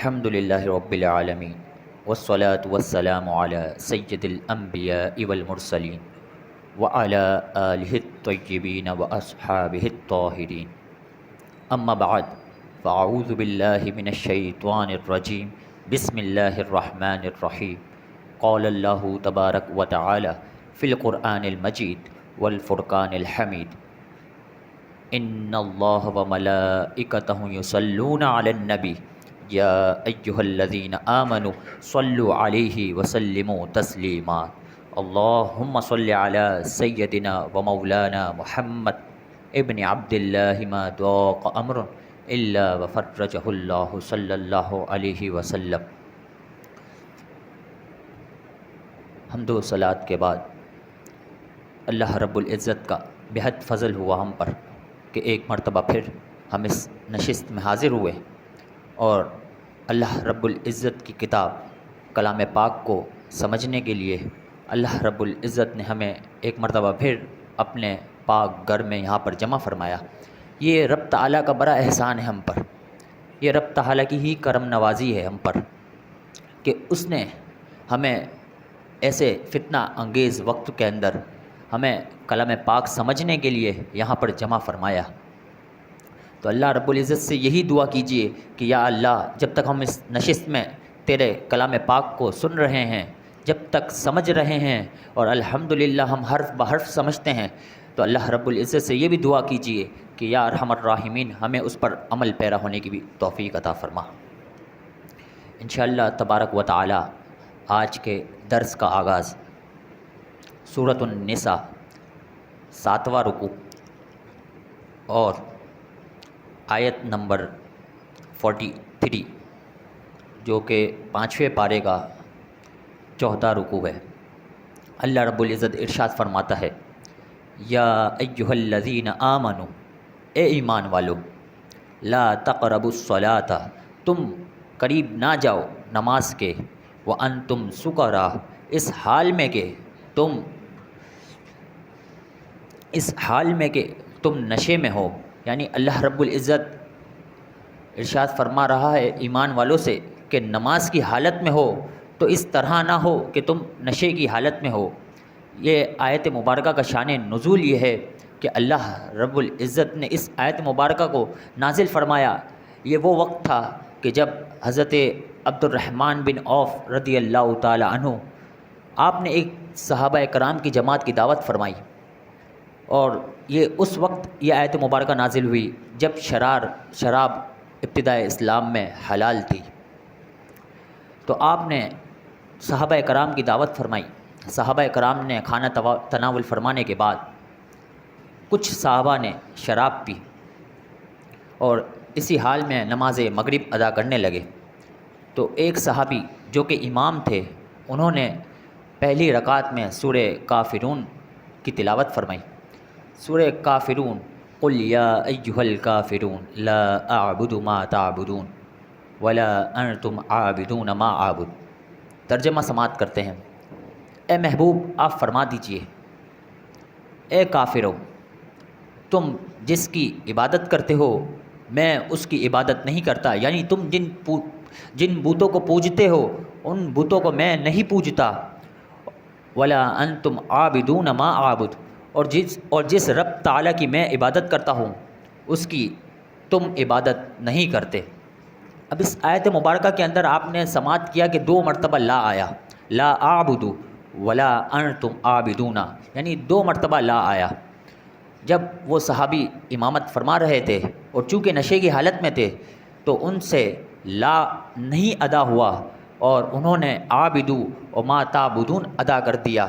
الحمد للہ رب العالمین والصلاة والسلام علی سید الانبیاء والمرسلین وعلی آلہ الطیبین واصحابہ الطاہرین اما بعد فاعوذ باللہ من الشیطان الرجیم بسم اللہ الرحمن الرحیم قال اللہ تبارک و تعالی فی القرآن المجید والفرقان الحمید ان اللہ وملائکتہ یصلون علی النبی یا ایہا الذین آمنوا صلوا علیہ وسلموا تسلیما اللہم صل علی سیدنا ومولانا محمد ابن عبد اللہ ما ضاق امر الا وفرجہ اللہ صلی اللہ علیہ وسلم۔ حمد و صلات کے بعد اللہ رب العزت کا بہت فضل ہوا ہم پر کہ ایک مرتبہ پھر ہم اس نشست میں حاضر ہوئے اور اللہ رب العزت کی کتاب کلام پاک کو سمجھنے کے لیے اللہ رب العزت نے ہمیں ایک مرتبہ پھر اپنے پاک گھر میں یہاں پر جمع فرمایا۔ یہ رب تعالیٰ کا بڑا احسان ہے ہم پر، یہ رب تعالیٰ کی ہی کرم نوازی ہے ہم پر کہ اس نے ہمیں ایسے فتنہ انگیز وقت کے اندر ہمیں کلام پاک سمجھنے کے لیے یہاں پر جمع فرمایا۔ تو اللہ رب العزت سے یہی دعا کیجئے کہ یا اللہ جب تک ہم اس نشست میں تیرے کلام پاک کو سن رہے ہیں، جب تک سمجھ رہے ہیں اور الحمدللہ ہم حرف بحرف سمجھتے ہیں، تو اللہ رب العزت سے یہ بھی دعا کیجئے کہ یا ارحم الراحمین ہمیں اس پر عمل پیرا ہونے کی بھی توفیق عطا فرما۔ انشاءاللہ تبارک و تعالی آج کے درس کا آغاز سورۃ النساء 7واں رکوع اور آیت نمبر 43 جو کہ 5ویں پارے کا 14 رکوع ہے۔ اللہ رب العزت ارشاد فرماتا ہے یا ایہا الذین آمنوا، اے ایمان والو، لا تقربوا الصلاۃ، تم قریب نہ جاؤ نماز کے، وانتم سکریٰ، اس حال میں کہ تم نشے میں ہو۔ یعنی اللہ رب العزت ارشاد فرما رہا ہے ایمان والوں سے کہ نماز کی حالت میں ہو تو اس طرح نہ ہو کہ تم نشے کی حالت میں ہو۔ یہ آیت مبارکہ کا شان نزول یہ ہے کہ اللہ رب العزت نے اس آیت مبارکہ کو نازل فرمایا۔ یہ وہ وقت تھا کہ جب حضرت عبد الرحمن بن عوف رضی اللہ تعالی عنہ آپ نے ایک صحابہ کرام کی جماعت کی دعوت فرمائی، اور یہ اس وقت یہ آیت مبارکہ نازل ہوئی جب شراب ابتدائے اسلام میں حلال تھی۔ تو آپ نے صحابہ کرام کی دعوت فرمائی۔ صحابہ کرام نے کھانا تناول فرمانے کے بعد کچھ صحابہ نے شراب پی اور اسی حال میں نماز مغرب ادا کرنے لگے۔ تو ایک صحابی جو کہ امام تھے انہوں نے پہلی رکعت میں سورہ کافرون کی تلاوت فرمائی۔ سورہ کافرون، قل یا ایہا الکافرون لا اعبد ما تعبدون ولا انتم عابدون ما اعبد۔ ترجمہ سماعت کرتے ہیں، اے محبوب آپ فرما دیجئے، اے کافرو، تم جس کی عبادت کرتے ہو میں اس کی عبادت نہیں کرتا، یعنی تم جن بتوں کو پوجتے ہو ان بتوں کو میں نہیں پوجتا، ولا انتم عابدون ما اعبد، اور جس رب تعالیٰ کی میں عبادت کرتا ہوں اس کی تم عبادت نہیں کرتے۔ اب اس آیت مبارکہ کے اندر آپ نے سماعت کیا کہ 2 مرتبہ لا آیا، لا اعبد ولا انتم عابدون، یعنی 2 مرتبہ لا آیا۔ جب وہ صحابی امامت فرما رہے تھے اور چونکہ نشے کی حالت میں تھے تو ان سے لا نہیں ادا ہوا اور انہوں نے عابدو و ما تعبدون ادا کر دیا،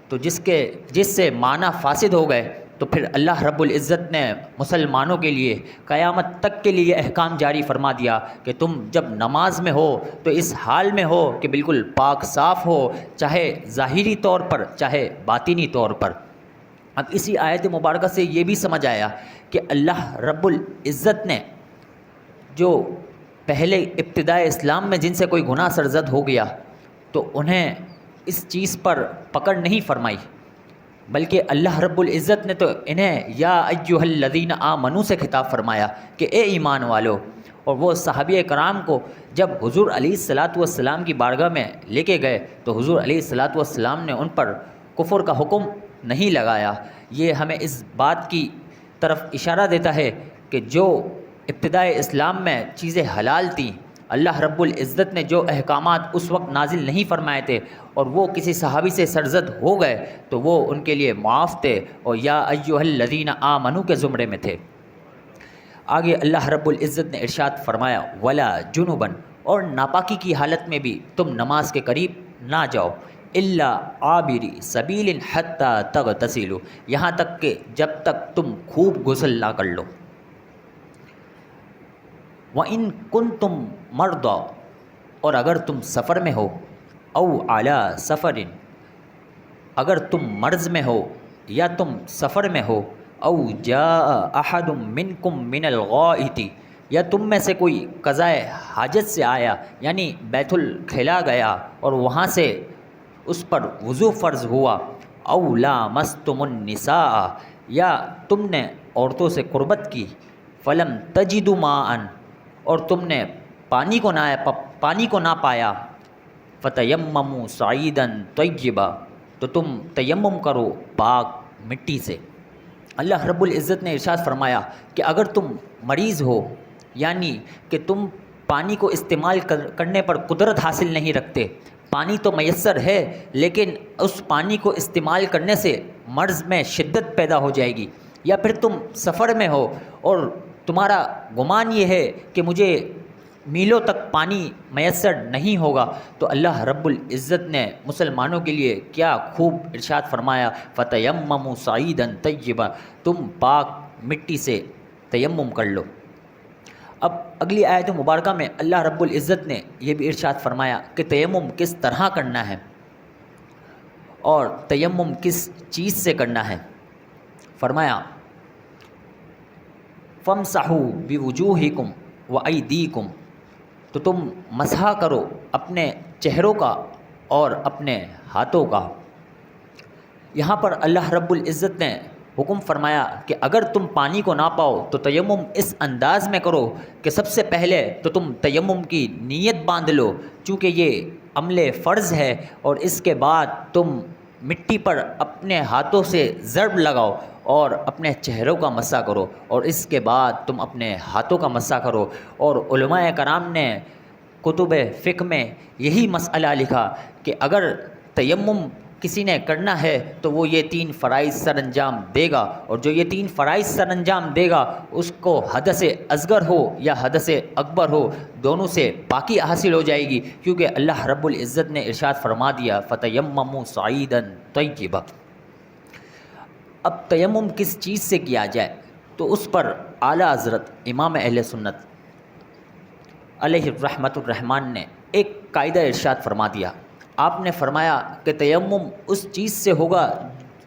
تو جس سے معنی فاسد ہو گئے۔ تو پھر اللہ رب العزت نے مسلمانوں کے لیے قیامت تک کے لیے احکام جاری فرما دیا کہ تم جب نماز میں ہو تو اس حال میں ہو کہ بالکل پاک صاف ہو، چاہے ظاہری طور پر چاہے باطنی طور پر۔ اب اسی آیت مبارکہ سے یہ بھی سمجھ آیا کہ اللہ رب العزت نے جو پہلے ابتدائے اسلام میں جن سے کوئی گناہ سرزد ہو گیا تو انہیں اس چیز پر پکڑ نہیں فرمائی، بلکہ اللہ رب العزت نے تو انہیں یا ایہا الذین آمنوا سے خطاب فرمایا کہ اے ایمان والو، اور وہ صحابہ کرام کو جب حضور علیہ الصلاۃ والسلام کی بارگاہ میں لے کے گئے تو حضور علیہ الصلاۃ والسلام نے ان پر کفر کا حکم نہیں لگایا۔ یہ ہمیں اس بات کی طرف اشارہ دیتا ہے کہ جو ابتدائے اسلام میں چیزیں حلال تھیں، اللہ رب العزت نے جو احکامات اس وقت نازل نہیں فرمائے تھے اور وہ کسی صحابی سے سرزد ہو گئے تو وہ ان کے لیے معاف تھے اور یا ایھا الذین آمنوا کے زمرے میں تھے۔ آگے اللہ رب العزت نے ارشاد فرمایا ولا جنبا، اور ناپاکی کی حالت میں بھی تم نماز کے قریب نہ جاؤ، الا عابری سبیل حتی تغتسلوا، یہاں تک کہ جب تک تم خوب غسل نہ کر لو۔ وَإِن كُنتُم مَرْضَىٰ، اور اگر تم سفر میں ہو، او علی سفر، اگر تم مرض میں ہو یا تم سفر میں ہو، او جاء احد منکم من الغائط، یا تم میں سے کوئی قضائے حاجت سے آیا یعنی بیت الخلا گیا اور وہاں سے اس پر وضو فرض ہوا، او لامستم النساء، یا تم نے عورتوں سے قربت کی، فلم تجدوا ماء، اور تم نے پانی کو نہ پایا، فتیمموا صعیدا طیبا، تو تم تیمم کرو پاک مٹی سے۔ اللہ رب العزت نے ارشاد فرمایا کہ اگر تم مریض ہو یعنی کہ تم پانی کو استعمال کرنے پر قدرت حاصل نہیں رکھتے، پانی تو میسر ہے لیکن اس پانی کو استعمال کرنے سے مرض میں شدت پیدا ہو جائے گی، یا پھر تم سفر میں ہو اور تمہارا گمان یہ ہے کہ مجھے میلوں تک پانی میسر نہیں ہوگا، تو اللہ رب العزت نے مسلمانوں کے لیے کیا خوب ارشاد فرمایا فتیمموا صعیدا طیبا، تم پاک مٹی سے تیمم کر لو۔ اب اگلی آیت مبارکہ میں اللہ رب العزت نے یہ بھی ارشاد فرمایا کہ تیمم کس طرح کرنا ہے اور تیمم کس چیز سے کرنا ہے۔ فرمایا فامسحوا بوجوہکم وایدیکم، تو تم مسح کرو اپنے چہروں کا اور اپنے ہاتھوں کا۔ یہاں پر اللہ رب العزت نے حکم فرمایا کہ اگر تم پانی کو نہ پاؤ تو تیمم اس انداز میں کرو کہ سب سے پہلے تو تم تیمم کی نیت باندھ لو، چونکہ یہ عمل فرض ہے، اور اس کے بعد تم مٹی پر اپنے ہاتھوں سے ضرب لگاؤ اور اپنے چہروں کا مسح کرو، اور اس کے بعد تم اپنے ہاتھوں کا مسح کرو۔ اور علماء کرام نے کتب فقہ میں یہی مسئلہ لکھا کہ اگر تیمم کسی نے کرنا ہے تو وہ یہ 3 فرائض سر انجام دے گا، اور جو یہ 3 فرائض سر انجام دے گا اس کو حدث اصغر ہو یا حدث اکبر ہو، دونوں سے پاکی حاصل ہو جائے گی، کیونکہ اللہ رب العزت نے ارشاد فرما دیا فتیمموا صعیدا طیبا۔ اب تیمم کس چیز سے کیا جائے تو اس پر اعلیٰ حضرت امام اہل سنت علیہ الرحمۃ الرحمن نے ایک قاعدہ ارشاد فرما دیا۔ آپ نے فرمایا کہ تیمم اس چیز سے ہوگا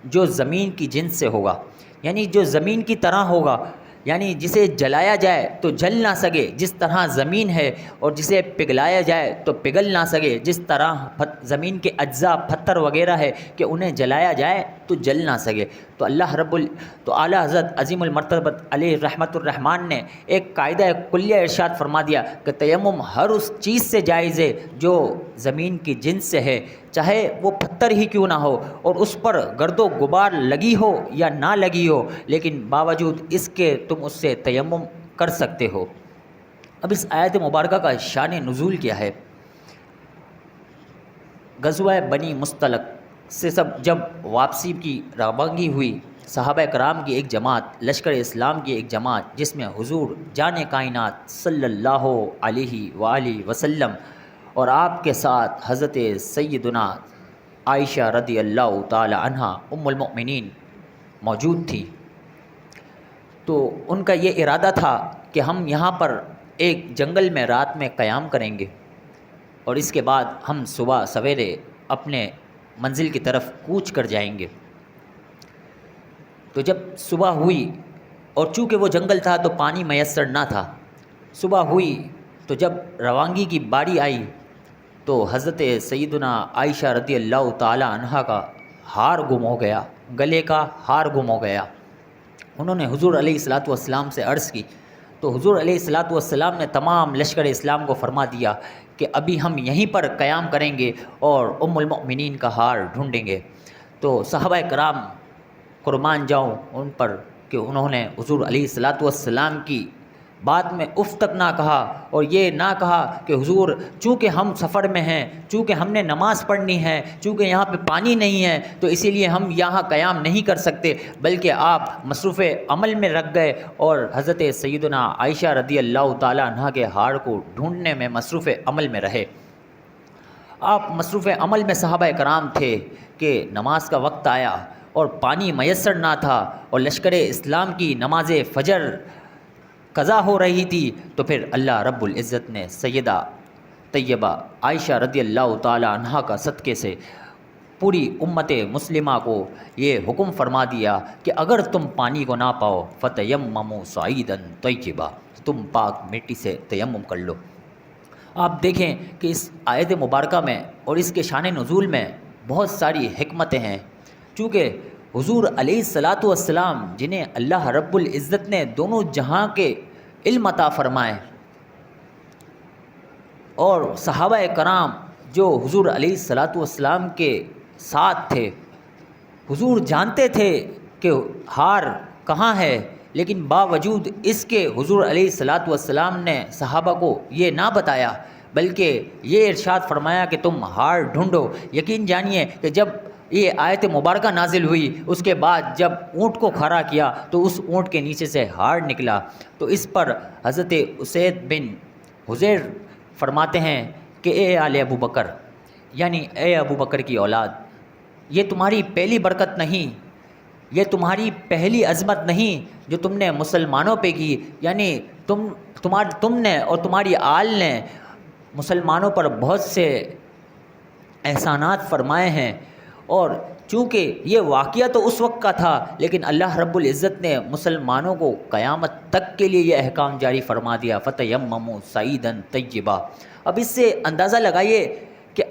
جو زمین کی جنس سے ہوگا، یعنی جو زمین کی طرح ہوگا، یعنی جسے جلایا جائے تو جل نہ سکے جس طرح زمین ہے، اور جسے پگھلایا جائے تو پگھل نہ سکے جس طرح زمین کے اجزاء پتھر وغیرہ ہے کہ انہیں جلایا جائے تو جل نہ سکے۔ تو تو اعلیٰ حضرت عظیم المرتبت علیہ رحمۃ الرحمن نے ایک قاعدہ کلیہ ارشاد فرما دیا کہ تیمم ہر اس چیز سے جائز ہے جو زمین کی جنس سے ہے، چاہے وہ پتھر ہی کیوں نہ ہو اور اس پر گرد و غبار لگی ہو یا نہ لگی ہو، لیکن باوجود اس کے تم اس سے تیمم کر سکتے ہو۔ اب اس آیت مبارکہ کا شان نزول کیا ہے؟ غزوہ بنی مصطلق سے جب واپسی کی روانگی ہوئی، صحابہ کرام کی ایک جماعت، لشکر اسلام کی ایک جماعت جس میں حضور جان کائنات صلی اللہ علیہ وآلہ وسلم اور آپ کے ساتھ حضرت سیدنا عائشہ رضی اللہ تعالی عنہ ام المؤمنین موجود تھی، تو ان کا یہ ارادہ تھا کہ ہم یہاں پر ایک جنگل میں رات میں قیام کریں گے اور اس کے بعد ہم صبح سویرے اپنے منزل کی طرف کوچ کر جائیں گے۔ تو جب صبح ہوئی اور چونکہ وہ جنگل تھا تو پانی میسر نہ تھا، صبح ہوئی تو جب روانگی کی باری آئی تو حضرت سیدنا عائشہ رضی اللہ تعالی عنہا کا ہار گم ہو گیا، گلے کا ہار گم ہو گیا۔ انہوں نے حضور علیہ الصلاۃ والسلام سے عرض کی تو حضور علیہ الصلاۃ والسلام نے تمام لشکر اسلام کو فرما دیا کہ ابھی ہم یہیں پر قیام کریں گے اور ام المؤمنین کا ہار ڈھونڈیں گے۔ تو صحابہ کرام قربان جاؤں ان پر کہ انہوں نے حضور علیہ الصلاۃ والسلام کی بات میں اف تک نہ کہا، اور یہ نہ کہا کہ حضور چونکہ ہم سفر میں ہیں، چونکہ ہم نے نماز پڑھنی ہے، چونکہ یہاں پہ پانی نہیں ہے تو اسی لیے ہم یہاں قیام نہیں کر سکتے، بلکہ آپ مصروف عمل میں رکھ گئے اور حضرت سیدنا عائشہ رضی اللہ تعالیٰ عنہ کے ہار کو ڈھونڈنے میں مصروف عمل میں رہے۔ آپ مصروف عمل میں صحابہ کرام تھے کہ نماز کا وقت آیا اور پانی میسر نہ تھا اور لشکر اسلام کی نماز فجر قضا ہو رہی تھی، تو پھر اللہ رب العزت نے سیدہ طیبہ عائشہ رضی اللہ تعالی عنہا کا صدقے سے پوری امت مسلمہ کو یہ حکم فرما دیا کہ اگر تم پانی کو نہ پاؤ فتیمموا صعیدا طیبا، تم پاک مٹی سے تیمم کر لو۔ آپ دیکھیں کہ اس آیت مبارکہ میں اور اس کے شان نزول میں بہت ساری حکمتیں ہیں، چونکہ حضور علیہ الصلاۃ والسلام جنہیں اللہ رب العزت نے دونوں جہاں کے علم عطا فرمائے، اور صحابہ کرام جو حضور علیہ الصلاۃ والسلام کے ساتھ تھے، حضور جانتے تھے کہ ہار کہاں ہے، لیکن باوجود اس کے حضور علیہ الصلاۃ والسلام نے صحابہ کو یہ نہ بتایا، بلکہ یہ ارشاد فرمایا کہ تم ہار ڈھونڈو۔ یقین جانیے کہ جب یہ آیت مبارکہ نازل ہوئی، اس کے بعد جب اونٹ کو کھڑا کیا تو اس اونٹ کے نیچے سے ہار نکلا، تو اس پر حضرت اسید بن حضیر فرماتے ہیں کہ اے آل ابو بکر، یعنی اے ابو بکر کی اولاد، یہ تمہاری پہلی برکت نہیں، یہ تمہاری پہلی عظمت نہیں جو تم نے مسلمانوں پہ کی، یعنی تم نے اور تمہاری آل نے مسلمانوں پر بہت سے احسانات فرمائے ہیں، اور چونکہ یہ واقعہ تو اس وقت کا تھا، لیکن اللہ رب العزت نے مسلمانوں کو قیامت تک کے لیے یہ احکام جاری فرما دیا فتیمموا صعیدا طیبا۔ اب اس سے اندازہ لگائیے کہ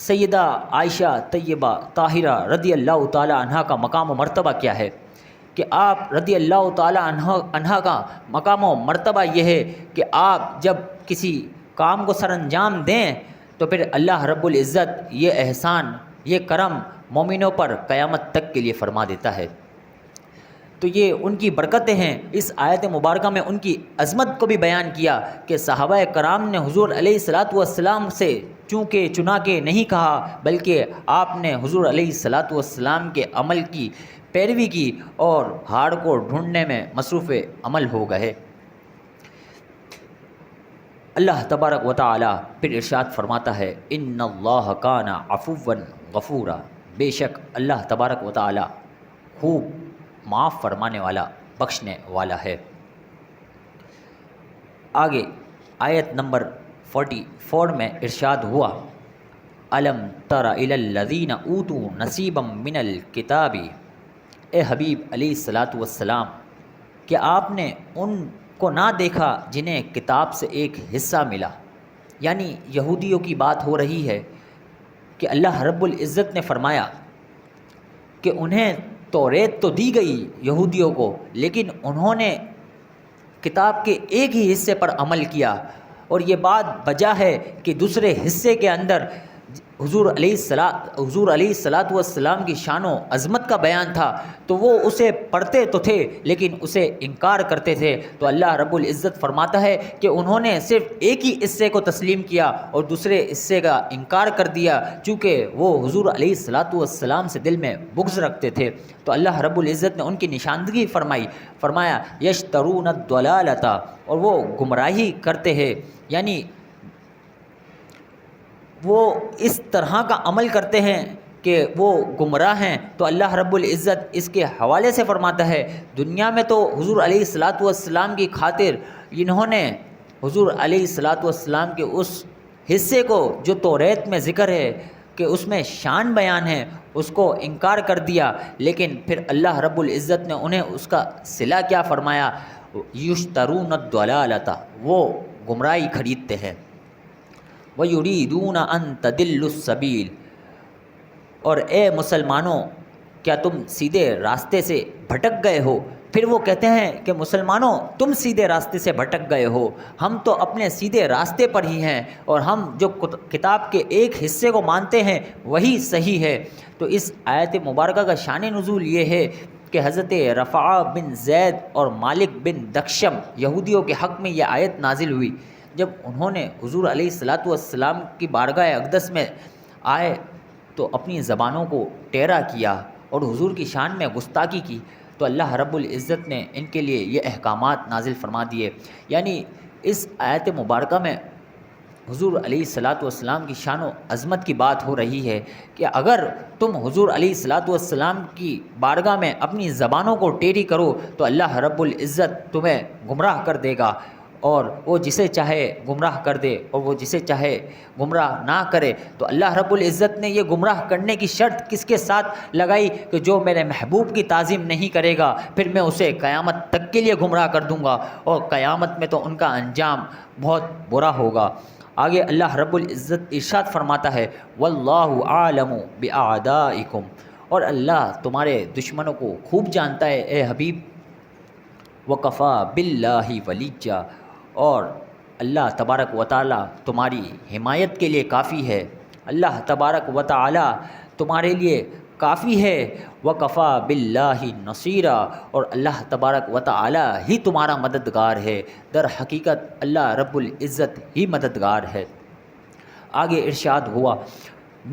سیدہ عائشہ طیبہ طاہرہ رضی اللہ تعالی عنہا کا مقام و مرتبہ کیا ہے، کہ آپ رضی اللہ تعالی عنہا کا مقام و مرتبہ یہ ہے کہ آپ جب کسی کام کو سر انجام دیں تو پھر اللہ رب العزت یہ احسان، یہ کرم مومنوں پر قیامت تک کے لیے فرما دیتا ہے۔ تو یہ ان کی برکتیں ہیں۔ اس آیت مبارکہ میں ان کی عظمت کو بھی بیان کیا کہ صحابہ کرام نے حضور علیہ الصلاۃ والسلام سے چونکہ چنا کے نہیں کہا، بلکہ آپ نے حضور علیہ الصلاۃ والسلام کے عمل کی پیروی کی اور ہار کو ڈھونڈنے میں مصروف عمل ہو گئے۔ اللہ تبارک و تعالی پھر ارشاد فرماتا ہے ان اللہ کان عفوا غفورا، بے شک اللہ تبارک و تعالی خوب معاف فرمانے والا، بخشنے والا ہے۔ آگے آیت نمبر 44 میں ارشاد ہوا الم تر الی الذین اوتوا نصیبا من الکتاب، اے حبیب علیہ الصلاۃ والسلام، کہ آپ نے ان کو نہ دیکھا جنہیں کتاب سے ایک حصہ ملا، یعنی یہودیوں کی بات ہو رہی ہے کہ اللہ رب العزت نے فرمایا کہ انہیں توریت تو دی گئی یہودیوں کو، لیکن انہوں نے کتاب کے ایک ہی حصے پر عمل کیا، اور یہ بات وجہ ہے کہ دوسرے حصے کے اندر حضور علیہ الصلاۃ والسلام کی شان و عظمت کا بیان تھا، تو وہ اسے پڑھتے تو تھے لیکن اسے انکار کرتے تھے۔ تو اللہ رب العزت فرماتا ہے کہ انہوں نے صرف ایک ہی حصے کو تسلیم کیا اور دوسرے حصے کا انکار کر دیا، چونکہ وہ حضور علیہ الصلاۃ والسلام سے دل میں بغض رکھتے تھے۔ تو اللہ رب العزت نے ان کی نشاندہی فرمایا یشترون الضلالۃ، اور وہ گمراہی کرتے ہیں، یعنی وہ اس طرح کا عمل کرتے ہیں کہ وہ گمراہ ہیں۔ تو اللہ رب العزت اس کے حوالے سے فرماتا ہے دنیا میں تو حضور علیہ الصلاۃ والسلام کی خاطر انہوں نے حضور علیہ الصلاۃ والسلام کے اس حصے کو جو توریت میں ذکر ہے کہ اس میں شان بیان ہے، اس کو انکار کر دیا، لیکن پھر اللہ رب العزت نے انہیں اس کا صلہ کیا فرمایا یشترون الضلالۃ، وہ گمراہی خریدتے ہیں۔ وَيُرِيدُونَ أَن تَضِلُّوا السَّبِيلَ، اور اے مسلمانوں کیا تم سیدھے راستے سے بھٹک گئے ہو؟ پھر وہ کہتے ہیں کہ مسلمانوں تم سیدھے راستے سے بھٹک گئے ہو، ہم تو اپنے سیدھے راستے پر ہی ہیں، اور ہم جو کتاب کے ایک حصے کو مانتے ہیں وہی صحیح ہے۔ تو اس آیت مبارکہ کا شان نزول یہ ہے کہ حضرت رفاع بن زید اور مالک بن دکشم یہودیوں کے حق میں یہ آیت نازل ہوئی۔ جب انہوں نے حضور علیہ الصلاۃ والسلام کی بارگاہ اقدس میں آئے تو اپنی زبانوں کو ٹیڑھا کیا اور حضور کی شان میں گستاخی کی، تو اللہ رب العزت نے ان کے لیے یہ احکامات نازل فرما دیے۔ یعنی اس آیت مبارکہ میں حضور علیہ الصلاۃ والسلام کی شان و عظمت کی بات ہو رہی ہے کہ اگر تم حضور علیہ الصلاۃ والسلام کی بارگاہ میں اپنی زبانوں کو ٹیڑھی کرو تو اللہ رب العزت تمہیں گمراہ کر دے گا، اور وہ جسے چاہے گمراہ کر دے اور وہ جسے چاہے گمراہ نہ کرے۔ تو اللہ رب العزت نے یہ گمراہ کرنے کی شرط کس کے ساتھ لگائی کہ جو میرے محبوب کی تعظیم نہیں کرے گا پھر میں اسے قیامت تک کے لیے گمراہ کر دوں گا، اور قیامت میں تو ان کا انجام بہت برا ہوگا۔ آگے اللہ رب العزت ارشاد فرماتا ہے واللہ عالم باعدائکم، اور اللہ تمہارے دشمنوں کو خوب جانتا ہے اے حبیب، وکفا باللہ ولیجا، اور اللہ تبارک و تعالی تمہاری حمایت کے لیے کافی ہے، اللہ تبارک و تعالی تمہارے لیے کافی ہے، وکفا باللہ نصیرا، اور اللہ تبارک و تعالی ہی تمہارا مددگار ہے، در حقیقت اللہ رب العزت ہی مددگار ہے۔ آگے ارشاد ہوا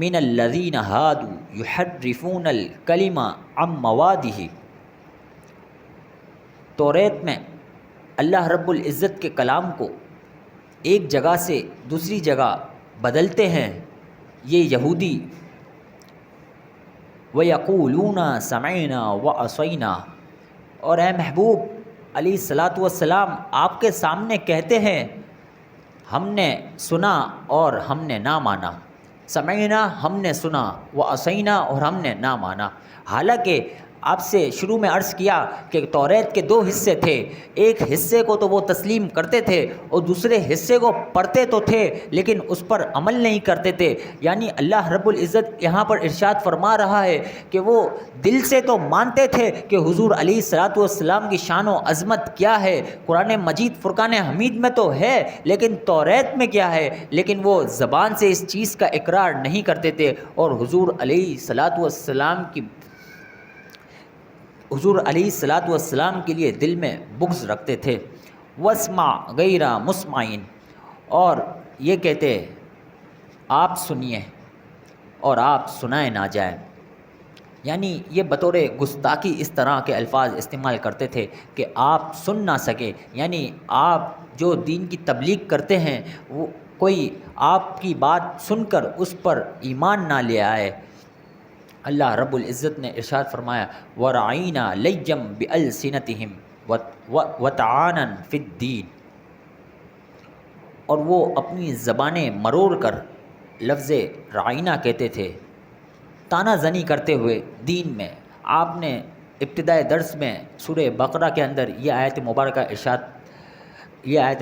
من الذین ہادوا یحرفون الکلم عن مواضعہ، توریت میں اللہ رب العزت کے کلام کو ایک جگہ سے دوسری جگہ بدلتے ہیں یہ یہودی، وَيَقُولُونَ سَمِعْنَا وَعَصَيْنَا، اور اے محبوب علیہ الصلاۃ والسلام آپ کے سامنے کہتے ہیں ہم نے سنا اور ہم نے نہ مانا، سمعنا ہم نے سنا، وعصینا اور ہم نے نہ مانا۔ حالانکہ آپ سے شروع میں عرض کیا کہ توریت کے دو حصے تھے، ایک حصے کو تو وہ تسلیم کرتے تھے اور دوسرے حصے کو پڑھتے تو تھے لیکن اس پر عمل نہیں کرتے تھے۔ یعنی اللہ رب العزت یہاں پر ارشاد فرما رہا ہے کہ وہ دل سے تو مانتے تھے کہ حضور علیہ الصلاۃ والسلام کی شان و عظمت کیا ہے، قرآن مجید فرقان حمید میں تو ہے لیکن توریت میں کیا ہے، لیکن وہ زبان سے اس چیز کا اقرار نہیں کرتے تھے، اور حضور علیہ الصلاۃ والسلام کے لیے دل میں بغض رکھتے تھے۔ واسمع غیر مسمعین، اور یہ کہتے آپ سنیے اور آپ سنائے نہ جائیں، یعنی یہ بطور گستاخی اس طرح کے الفاظ استعمال کرتے تھے کہ آپ سن نہ سکے، یعنی آپ جو دین کی تبلیغ کرتے ہیں وہ کوئی آپ کی بات سن کر اس پر ایمان نہ لے آئے۔ اللہ رب العزت نے ارشاد فرمایا وَرَعِينَا لَيَّمْ بِأَلْسِنَتِهِمْ وَتَعَانًا فِي الدِّينِ، اور وہ اپنی زبانیں مروڑ کر لفظ رعینہ کہتے تھے، تانا زنی کرتے ہوئے دین میں۔ آپ نے ابتدائے درس میں سورہ بقرہ کے اندر یہ آیت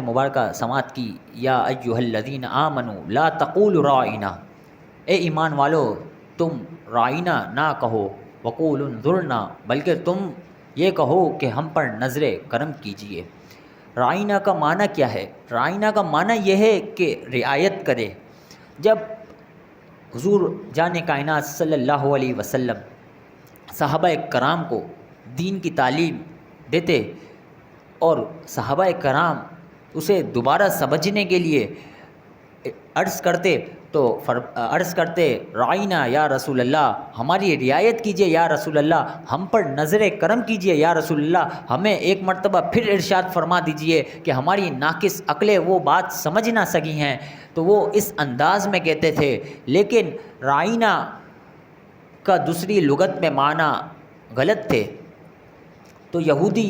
مبارکہ سماعت کی، یا ایھا الذین آمنوا لا تقولوا راعینا، اے ایمان والو تم رعینہ نہ کہو، وقولوا انظرنا، بلکہ تم یہ کہو کہ ہم پر نظر کرم کیجیے۔ رعینہ کا معنی کیا ہے؟ رعینہ کا معنی یہ ہے کہ رعایت کرے۔ جب حضور جان کائنات صلی اللہ علیہ وسلم صحابہ کرام کو دین کی تعلیم دیتے اور صحابہ کرام اسے دوبارہ سمجھنے کے لیے عرض کرتے رعینہ یا رسول اللہ، ہماری رعایت کیجیے یا رسول اللہ، ہم پر نظر کرم کیجیے یا رسول اللہ، ہمیں ایک مرتبہ پھر ارشاد فرما دیجیے کہ ہماری ناقص عقلیں وہ بات سمجھ نہ سکی ہیں، تو وہ اس انداز میں کہتے تھے۔ لیکن رعینہ کا دوسری لغت میں معنی غلط تھے، تو یہودی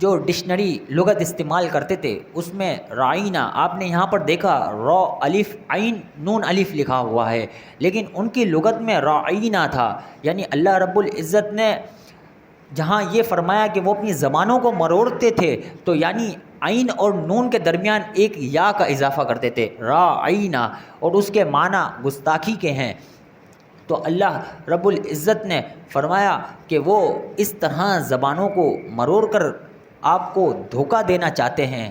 جو ڈکشنری لغت استعمال کرتے تھے اس میں رعینہ آپ نے یہاں پر دیکھا را الف عین نون الف لکھا ہوا ہے، لیکن ان کی لغت میں رعینہ تھا۔ یعنی اللہ رب العزت نے جہاں یہ فرمایا کہ وہ اپنی زبانوں کو مروڑتے تھے، تو یعنی عین اور نون کے درمیان ایک یا کا اضافہ کرتے تھے، رعینہ، اور اس کے معنی گستاخی کے ہیں۔ تو اللہ رب العزت نے فرمایا کہ وہ اس طرح زبانوں کو مروڑ کر آپ کو دھوکہ دینا چاہتے ہیں.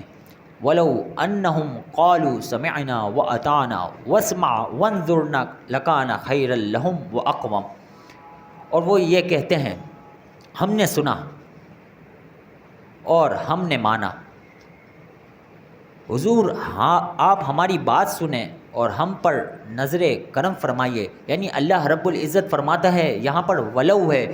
وَلَوْ أَنَّهُمْ قَالُوا سَمِعْنَا وَأَطَعْنَا وَاسْمَعْ وَانظُرْنَا لَكَانَ خَيْرًا لَهُمْ وَأَقْوَمَ. اور وہ یہ کہتے ہیں ہم نے سنا اور ہم نے مانا. حضور ہاں آپ ہماری بات سنیں اور ہم پر نظر کرم فرمائیے. یعنی اللہ رب العزت فرماتا ہے یہاں پر ولو ہے،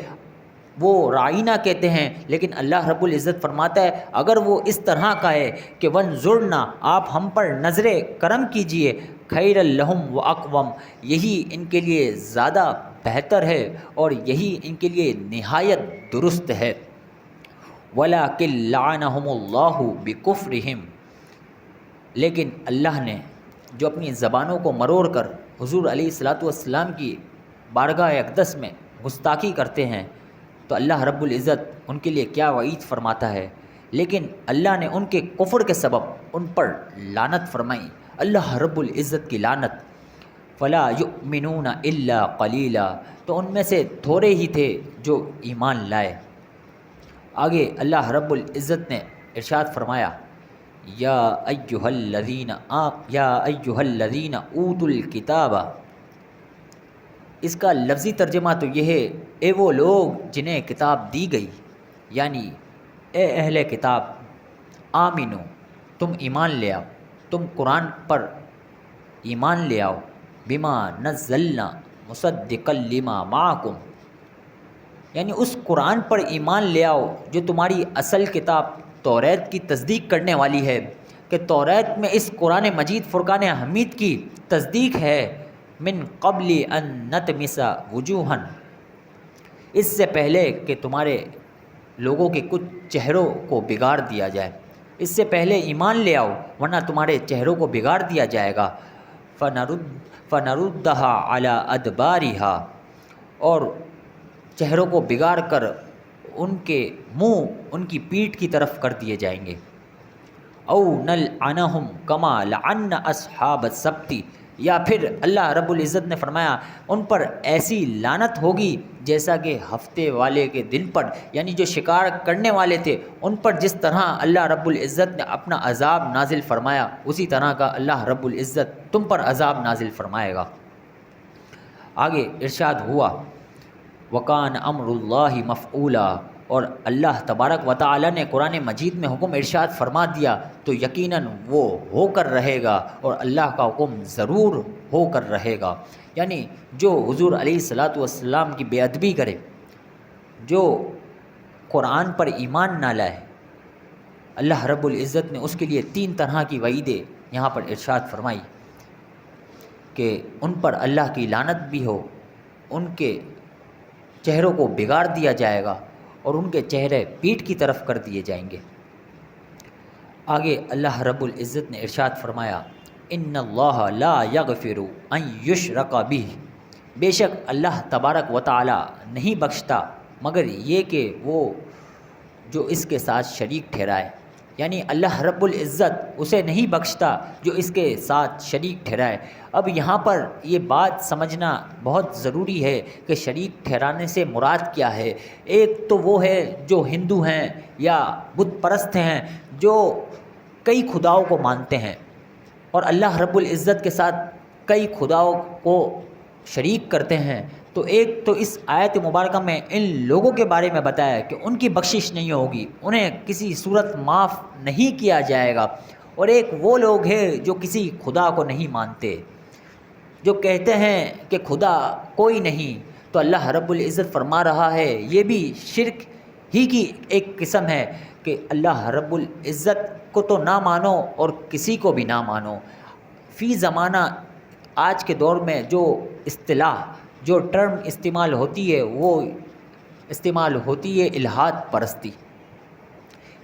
وہ رائینہ کہتے ہیں، لیکن اللہ رب العزت فرماتا ہے اگر وہ اس طرح کا ہے کہ ونظرنا آپ ہم پر نظر کرم کیجئے، خیر لہم و اقوم یہی ان کے لیے زیادہ بہتر ہے اور یہی ان کے لیے نہایت درست ہے. وَلَٰكِن لَعَنَهُمُ اللَّهُ بِكُفْرِهِمْ، لیکن اللہ نے جو اپنی زبانوں کو مروڑ کر حضور علیہ الصلاۃ والسلام کی بارگاہ اقدس میں گستاخی کرتے ہیں تو اللہ رب العزت ان کے لیے کیا وعید فرماتا ہے. لیکن اللہ نے ان کے کفر کے سبب ان پر لعنت فرمائی، اللہ رب العزت کی لعنت. فلا یؤمنون الا قلیلا، تو ان میں سے تھوڑے ہی تھے جو ایمان لائے. آگے اللہ رب العزت نے ارشاد فرمایا یا ایھا الذین اوتوا الکتاب. اس کا لفظی ترجمہ تو یہ ہے اے وہ لوگ جنہیں کتاب دی گئی، یعنی اے اہل کتاب آمنو تم ایمان لے آؤ، تم قرآن پر ایمان لے آؤ. بما نزلنا مصدقا لما معکم، یعنی اس قرآن پر ایمان لے آؤ جو تمہاری اصل کتاب توریت کی تصدیق کرنے والی ہے، کہ توریت میں اس قرآن مجید فرقان حمید کی تصدیق ہے. من قبل ان نطمس وجوہا، اس سے پہلے کہ تمہارے لوگوں کے کچھ چہروں کو بگاڑ دیا جائے. اس سے پہلے ایمان لے آؤ ورنہ تمہارے چہروں کو بگاڑ دیا جائے گا. فنردھا علی ادبارہا، اور چہروں کو بگاڑ کر ان کے منہ ان کی پیٹھ کی طرف کر دیے جائیں گے. او نلعنہم کما لعنا اصحاب السبت، یا پھر اللہ رب العزت نے فرمایا ان پر ایسی لعنت ہوگی جیسا کہ ہفتے والے کے دن پر، یعنی جو شکار کرنے والے تھے ان پر جس طرح اللہ رب العزت نے اپنا عذاب نازل فرمایا اسی طرح کا اللہ رب العزت تم پر عذاب نازل فرمائے گا. آگے ارشاد ہوا وَكَانَ أَمْرُ اللَّهِ مَفْعُولًا، اور اللہ تبارک و تعالی نے قرآن مجید میں حکم ارشاد فرما دیا تو یقیناً وہ ہو کر رہے گا، اور اللہ کا حکم ضرور ہو کر رہے گا. یعنی جو حضور علیہ الصلاۃ والسلام کی بے ادبی کرے، جو قرآن پر ایمان نہ لائے، اللہ رب العزت نے اس کے لیے 3 طرح کی وعیدیں یہاں پر ارشاد فرمائی کہ ان پر اللہ کی لعنت بھی ہو، ان کے چہروں کو بگاڑ دیا جائے گا اور ان کے چہرے پیٹھ کی طرف کر دیے جائیں گے. آگے اللہ رب العزت نے ارشاد فرمایا ان اللہ لا یغفر ان یشرک بہ، بے شک اللہ تبارک و تعالی نہیں بخشتا مگر یہ کہ وہ جو اس کے ساتھ شریک ٹھہرائے. یعنی اللہ رب العزت اسے نہیں بخشتا جو اس کے ساتھ شریک ٹھہرائے. اب یہاں پر یہ بات سمجھنا بہت ضروری ہے کہ شریک ٹھہرانے سے مراد کیا ہے. ایک تو وہ ہے جو ہندو ہیں یا بت پرست ہیں جو کئی خداؤں کو مانتے ہیں اور اللہ رب العزت کے ساتھ کئی خداؤں کو شریک کرتے ہیں. تو ایک تو اس آیت مبارکہ میں ان لوگوں کے بارے میں بتایا کہ ان کی بخشش نہیں ہوگی، انہیں کسی صورت معاف نہیں کیا جائے گا. اور ایک وہ لوگ ہیں جو کسی خدا کو نہیں مانتے، جو کہتے ہیں کہ خدا کوئی نہیں. تو اللہ رب العزت فرما رہا ہے یہ بھی شرک ہی کی ایک قسم ہے کہ اللہ رب العزت کو تو نہ مانو اور کسی کو بھی نہ مانو. فی زمانہ آج کے دور میں جو اصطلاح جو ٹرم استعمال ہوتی ہے وہ استعمال ہوتی ہے الہاد پرستی.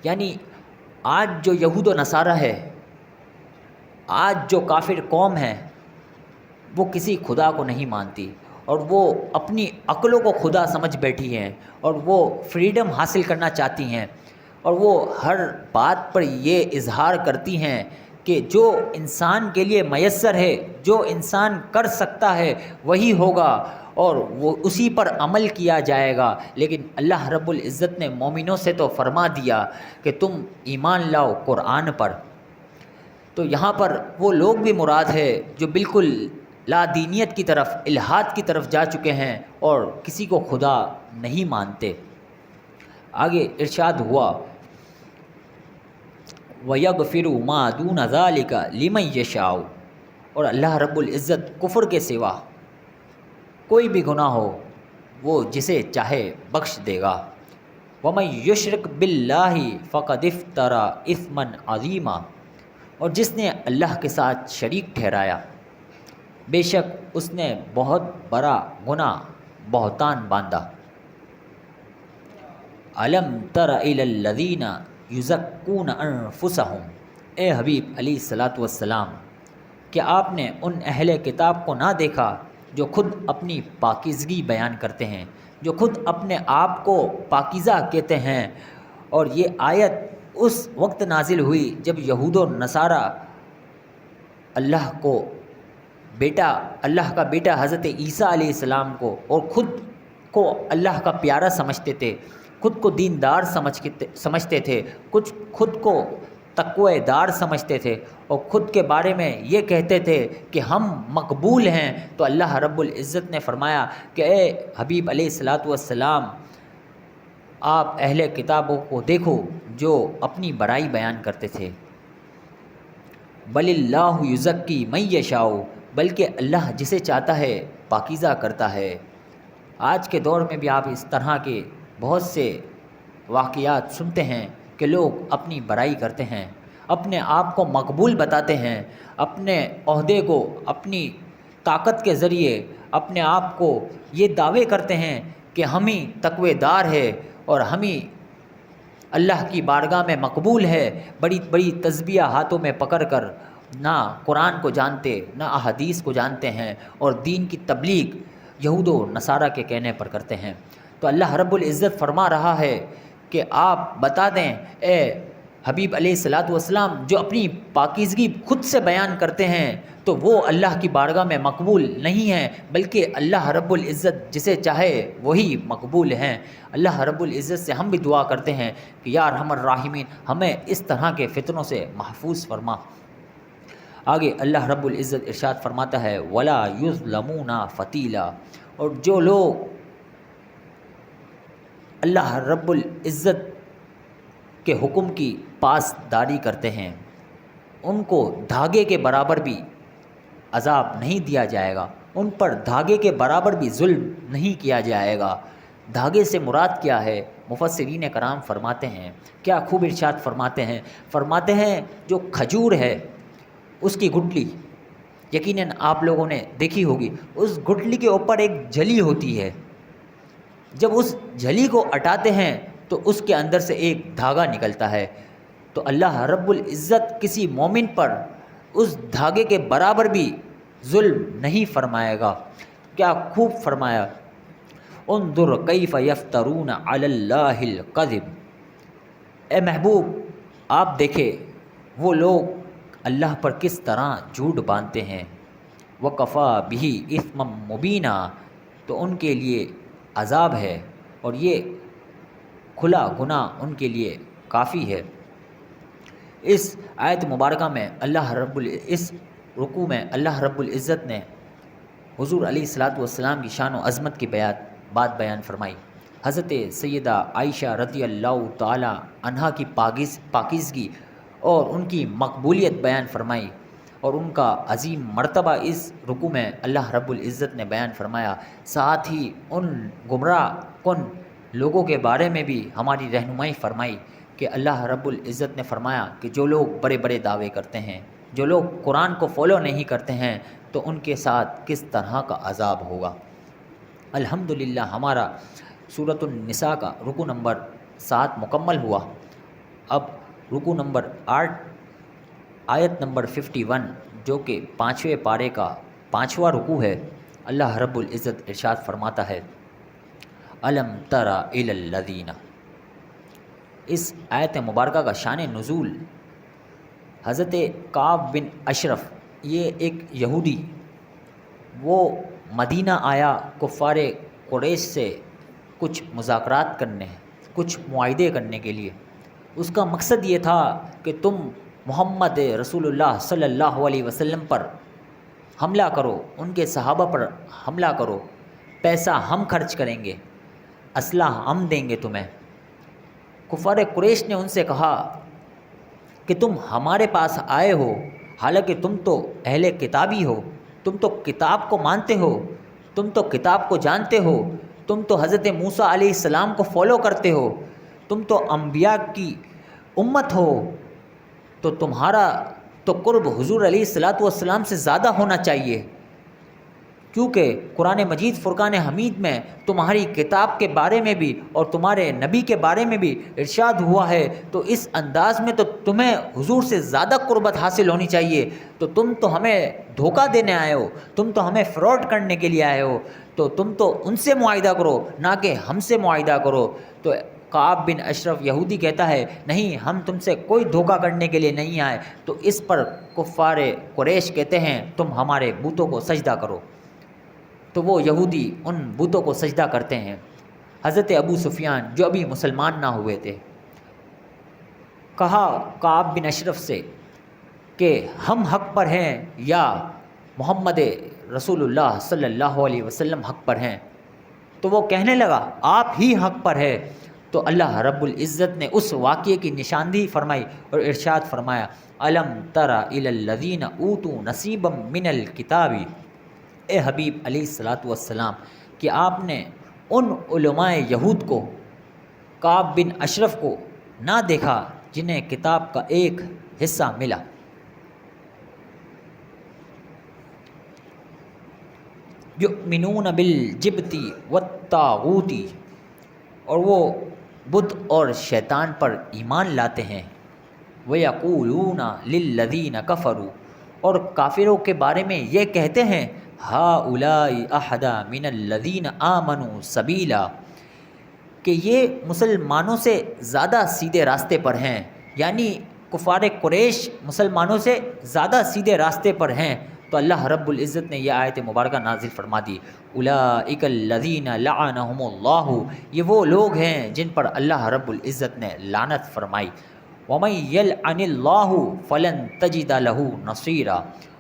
یعنی آج جو یہود و نصارہ ہے، آج جو کافر قوم ہے، وہ کسی خدا کو نہیں مانتی اور وہ اپنی عقلوں کو خدا سمجھ بیٹھی ہیں اور وہ فریڈم حاصل کرنا چاہتی ہیں اور وہ ہر بات پر یہ اظہار کرتی ہیں کہ جو انسان کے لیے میسر ہے، جو انسان کر سکتا ہے وہی ہوگا. اور وہ اسی پر عمل کیا جائے گا۔ لیکن اللہ رب العزت نے مومنوں سے تو فرما دیا کہ تم ایمان لاؤ قرآن پر۔ تو یہاں پر وہ لوگ بھی مراد ہے جو بالکل لا دینیت کی طرف، الحاد کی طرف جا چکے ہیں اور کسی کو خدا نہیں مانتے۔ آگے ارشاد ہوا وَيَغْفِرُ مَا دُونَ ذَلِكَ لِمَن يَشَاءُ، اور اللہ رب العزت کفر کے سوا کوئی بھی گناہ ہو وہ جسے چاہے بخش دے گا۔ وَمَن يُشْرِكْ بِاللَّهِ فَقَدِ افْتَرَىٰ إِثْمًا عَظِيمًا، اور جس نے اللہ کے ساتھ شریک ٹھہرایا بے شک اس نے بہت بڑا گناہ بہتان باندھا۔ أَلَمْ تَرَ إِلَى الَّذِينَ يُزَكُّونَ أَنفُسَهُمْ، اے حبیب علیہ الصلاۃ والسلام، کہ آپ نے ان اہل کتاب کو نہ دیکھا جو خود اپنی پاکیزگی بیان کرتے ہیں، جو خود اپنے آپ کو پاکیزہ کہتے ہیں۔ اور یہ آیت اس وقت نازل ہوئی جب یہود و نصارہ اللہ کا بیٹا حضرت عیسیٰ علیہ السلام کو اور خود کو اللہ کا پیارا سمجھتے تھے، خود کو دیندار سمجھتے تھے، خود کو تقوی دار سمجھتے تھے، اور خود کے بارے میں یہ کہتے تھے کہ ہم مقبول ہیں۔ تو اللہ رب العزت نے فرمایا کہ اے حبیب علیہ الصلاۃ والسلام، آپ اہل کتابوں کو دیکھو جو اپنی برائی بیان کرتے تھے۔ بل اللہ یزکی من یشاء، بلکہ اللہ جسے چاہتا ہے پاکیزہ کرتا ہے۔ آج کے دور میں بھی آپ اس طرح کے بہت سے واقعات سنتے ہیں کہ لوگ اپنی برائی کرتے ہیں، اپنے آپ کو مقبول بتاتے ہیں، اپنے عہدے کو اپنی طاقت کے ذریعے اپنے آپ کو یہ دعوے کرتے ہیں کہ ہم ہی تقوی دار ہے اور ہم ہی اللہ کی بارگاہ میں مقبول ہے۔ بڑی بڑی تسبیح ہاتھوں میں پکڑ کر نہ قرآن کو جانتے نہ احادیث کو جانتے ہیں، اور دین کی تبلیغ یہود و نصارہ کے کہنے پر کرتے ہیں۔ تو اللہ رب العزت فرما رہا ہے کہ آپ بتا دیں اے حبیب علیہ الصلاۃ والسلام، جو اپنی پاکیزگی خود سے بیان کرتے ہیں تو وہ اللہ کی بارگاہ میں مقبول نہیں ہیں، بلکہ اللہ رب العزت جسے چاہے وہی مقبول ہیں۔ اللہ رب العزت سے ہم بھی دعا کرتے ہیں کہ یا ارحم الراحمین ہمیں اس طرح کے فتنوں سے محفوظ فرما۔ آگے اللہ رب العزت ارشاد فرماتا ہے وَلَا يُظْلَمُونَ فَتِيلًا، اور جو لوگ اللہ رب العزت کے حکم کی پاسداری کرتے ہیں ان کو دھاگے کے برابر بھی عذاب نہیں دیا جائے گا، ان پر دھاگے کے برابر بھی ظلم نہیں کیا جائے گا۔ دھاگے سے مراد کیا ہے؟ مفسرین کرام فرماتے ہیں، کیا خوب ارشاد فرماتے ہیں جو کھجور ہے اس کی گٹلی، یقیناً آپ لوگوں نے دیکھی ہوگی، اس گٹلی کے اوپر ایک جھلی ہوتی ہے، جب اس جھلی کو ہٹاتے ہیں تو اس کے اندر سے ایک دھاگا نکلتا ہے۔ تو اللہ رب العزت کسی مومن پر اس دھاگے کے برابر بھی ظلم نہیں فرمائے گا۔ کیا خوب فرمایا، انظر کیف یفترون علی اللہ الکذب، اے محبوب آپ دیکھیں وہ لوگ اللہ پر کس طرح جھوٹ باندھتے ہیں۔ وکفا بہ اثما مبینا، تو ان کے لیے عذاب ہے اور یہ کھلا گناہ ان کے لیے کافی ہے۔ اس آیت مبارکہ میں اس رکوع میں اللہ رب العزت نے حضور علیہ الصلاۃ والسلام کی شان و عظمت کی بات بیان فرمائی۔ حضرت سیدہ عائشہ رضی اللہ تعالی عنہا کی پاکیزگی اور ان کی مقبولیت بیان فرمائی، اور ان کا عظیم مرتبہ اس رکوع میں اللہ رب العزت نے بیان فرمایا۔ ساتھ ہی ان گمراہ کن لوگوں کے بارے میں بھی ہماری رہنمائی فرمائی کہ اللہ رب العزت نے فرمایا کہ جو لوگ بڑے بڑے دعوے کرتے ہیں، جو لوگ قرآن کو فالو نہیں کرتے ہیں، تو ان کے ساتھ کس طرح کا عذاب ہوگا۔ الحمدللہ ہمارا سورۃ النساء کا رکوع نمبر 7 مکمل ہوا۔ اب رکوع نمبر 8 آیت نمبر 51 جو کہ 5ویں پارے کا 5واں رکوع ہے، اللہ رب العزت ارشاد فرماتا ہے الم تر الی الذین۔ اس آیت مبارکہ کا شان نزول، حضرت کعب بن اشرف، یہ ایک یہودی، وہ مدینہ آیا کفار قریش سے کچھ مذاکرات کرنے، کچھ معاہدے کرنے کے لیے۔ اس کا مقصد یہ تھا کہ تم محمد رسول اللہ صلی اللہ علیہ وسلم پر حملہ کرو، ان کے صحابہ پر حملہ کرو، پیسہ ہم خرچ کریں گے، اسلحہ ہم دیں گے تمہیں۔ کفار قریش نے ان سے کہا کہ تم ہمارے پاس آئے ہو، حالانکہ تم تو اہل کتابی ہو، تم تو کتاب کو مانتے ہو، تم تو کتاب کو جانتے ہو، تم تو حضرت موسیٰ علیہ السلام کو فالو کرتے ہو، تم تو انبیاء کی امت ہو، تو تمہارا تو قرب حضور علیہ الصلاۃ والسلام سے زیادہ ہونا چاہیے، کیونکہ قرآن مجید فرقان حمید میں تمہاری کتاب کے بارے میں بھی اور تمہارے نبی کے بارے میں بھی ارشاد ہوا ہے، تو اس انداز میں تو تمہیں حضور سے زیادہ قربت حاصل ہونی چاہیے، تو تم تو ہمیں دھوکہ دینے آئے ہو، تم تو ہمیں فراڈ کرنے کے لیے آئے ہو، تو تم تو ان سے معاہدہ کرو نہ کہ ہم سے معاہدہ کرو۔ تو کعب بن اشرف یہودی کہتا ہے نہیں، ہم تم سے کوئی دھوکہ کرنے کے لیے نہیں آئے۔ تو اس پر کفار قریش کہتے ہیں تم ہمارے بتوں کو سجدہ کرو، تو وہ یہودی ان بتوں کو سجدہ کرتے ہیں۔ حضرت ابو سفیان جو ابھی مسلمان نہ ہوئے تھے، کہا کعب بن اشرف سے کہ ہم حق پر ہیں یا محمد رسول اللہ صلی اللہ علیہ وسلم حق پر ہیں؟ تو وہ کہنے لگا آپ ہی حق پر ہے۔ تو اللہ رب العزت نے اس واقعے کی نشاندہی فرمائی اور ارشاد فرمایا الم تر الی الذین اوتوا نصیبا من الکتاب، اے حبیب علیہ الصلاۃ والسلام کہ آپ نے ان علماء یہود کو، کعب بن اشرف کو نہ دیکھا جنہیں کتاب کا ایک حصہ ملا۔ یؤمنون بالجبت والطاغوت، اور وہ بت اور شیطان پر ایمان لاتے ہیں۔ وَيَقُولُونَ لِلَّذِينَ كَفَرُوا، اور کافروں کے بارے میں یہ کہتے ہیں هَؤُلَاءِ أَهْدَىٰ مِنَ الَّذِينَ آمَنُوا سَبِيلًا، کہ یہ مسلمانوں سے زیادہ سیدھے راستے پر ہیں، یعنی کفار قریش مسلمانوں سے زیادہ سیدھے راستے پر ہیں۔ تو اللہ رب العزت نے یہ آیت مبارکہ نازل فرما دی اولئک الذین لعنہم اللہ، یہ وہ لوگ ہیں جن پر اللہ رب العزت نے لعنت فرمائی۔ ومن یلعن اللہ فلن تجد له نصیرا،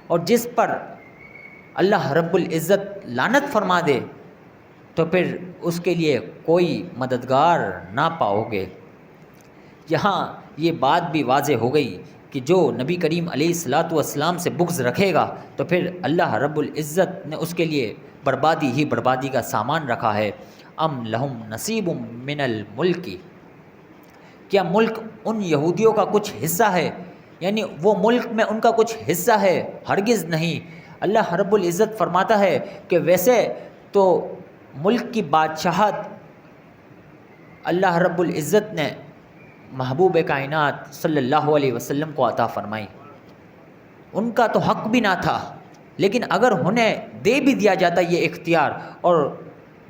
اور جس پر اللہ رب العزت لعنت فرما دے تو پھر اس کے لیے کوئی مددگار نہ پاؤ گے۔ یہاں یہ بات بھی واضح ہو گئی کہ جو نبی کریم علیہ الصلاۃ والسلام سے بغض رکھے گا تو پھر اللہ رب العزت نے اس کے لیے بربادی ہی بربادی کا سامان رکھا ہے۔ ام لہم نصیب من الملک، کیا ملک ان یہودیوں کا کچھ حصہ ہے؟ یعنی وہ ملک میں ان کا کچھ حصہ ہے؟ ہرگز نہیں۔ اللہ رب العزت فرماتا ہے کہ ویسے تو ملک کی بادشاہت اللہ رب العزت نے محبوب کائنات صلی اللہ علیہ وسلم کو عطا فرمائی، ان کا تو حق بھی نہ تھا، لیکن اگر انہیں دے بھی دیا جاتا یہ اختیار اور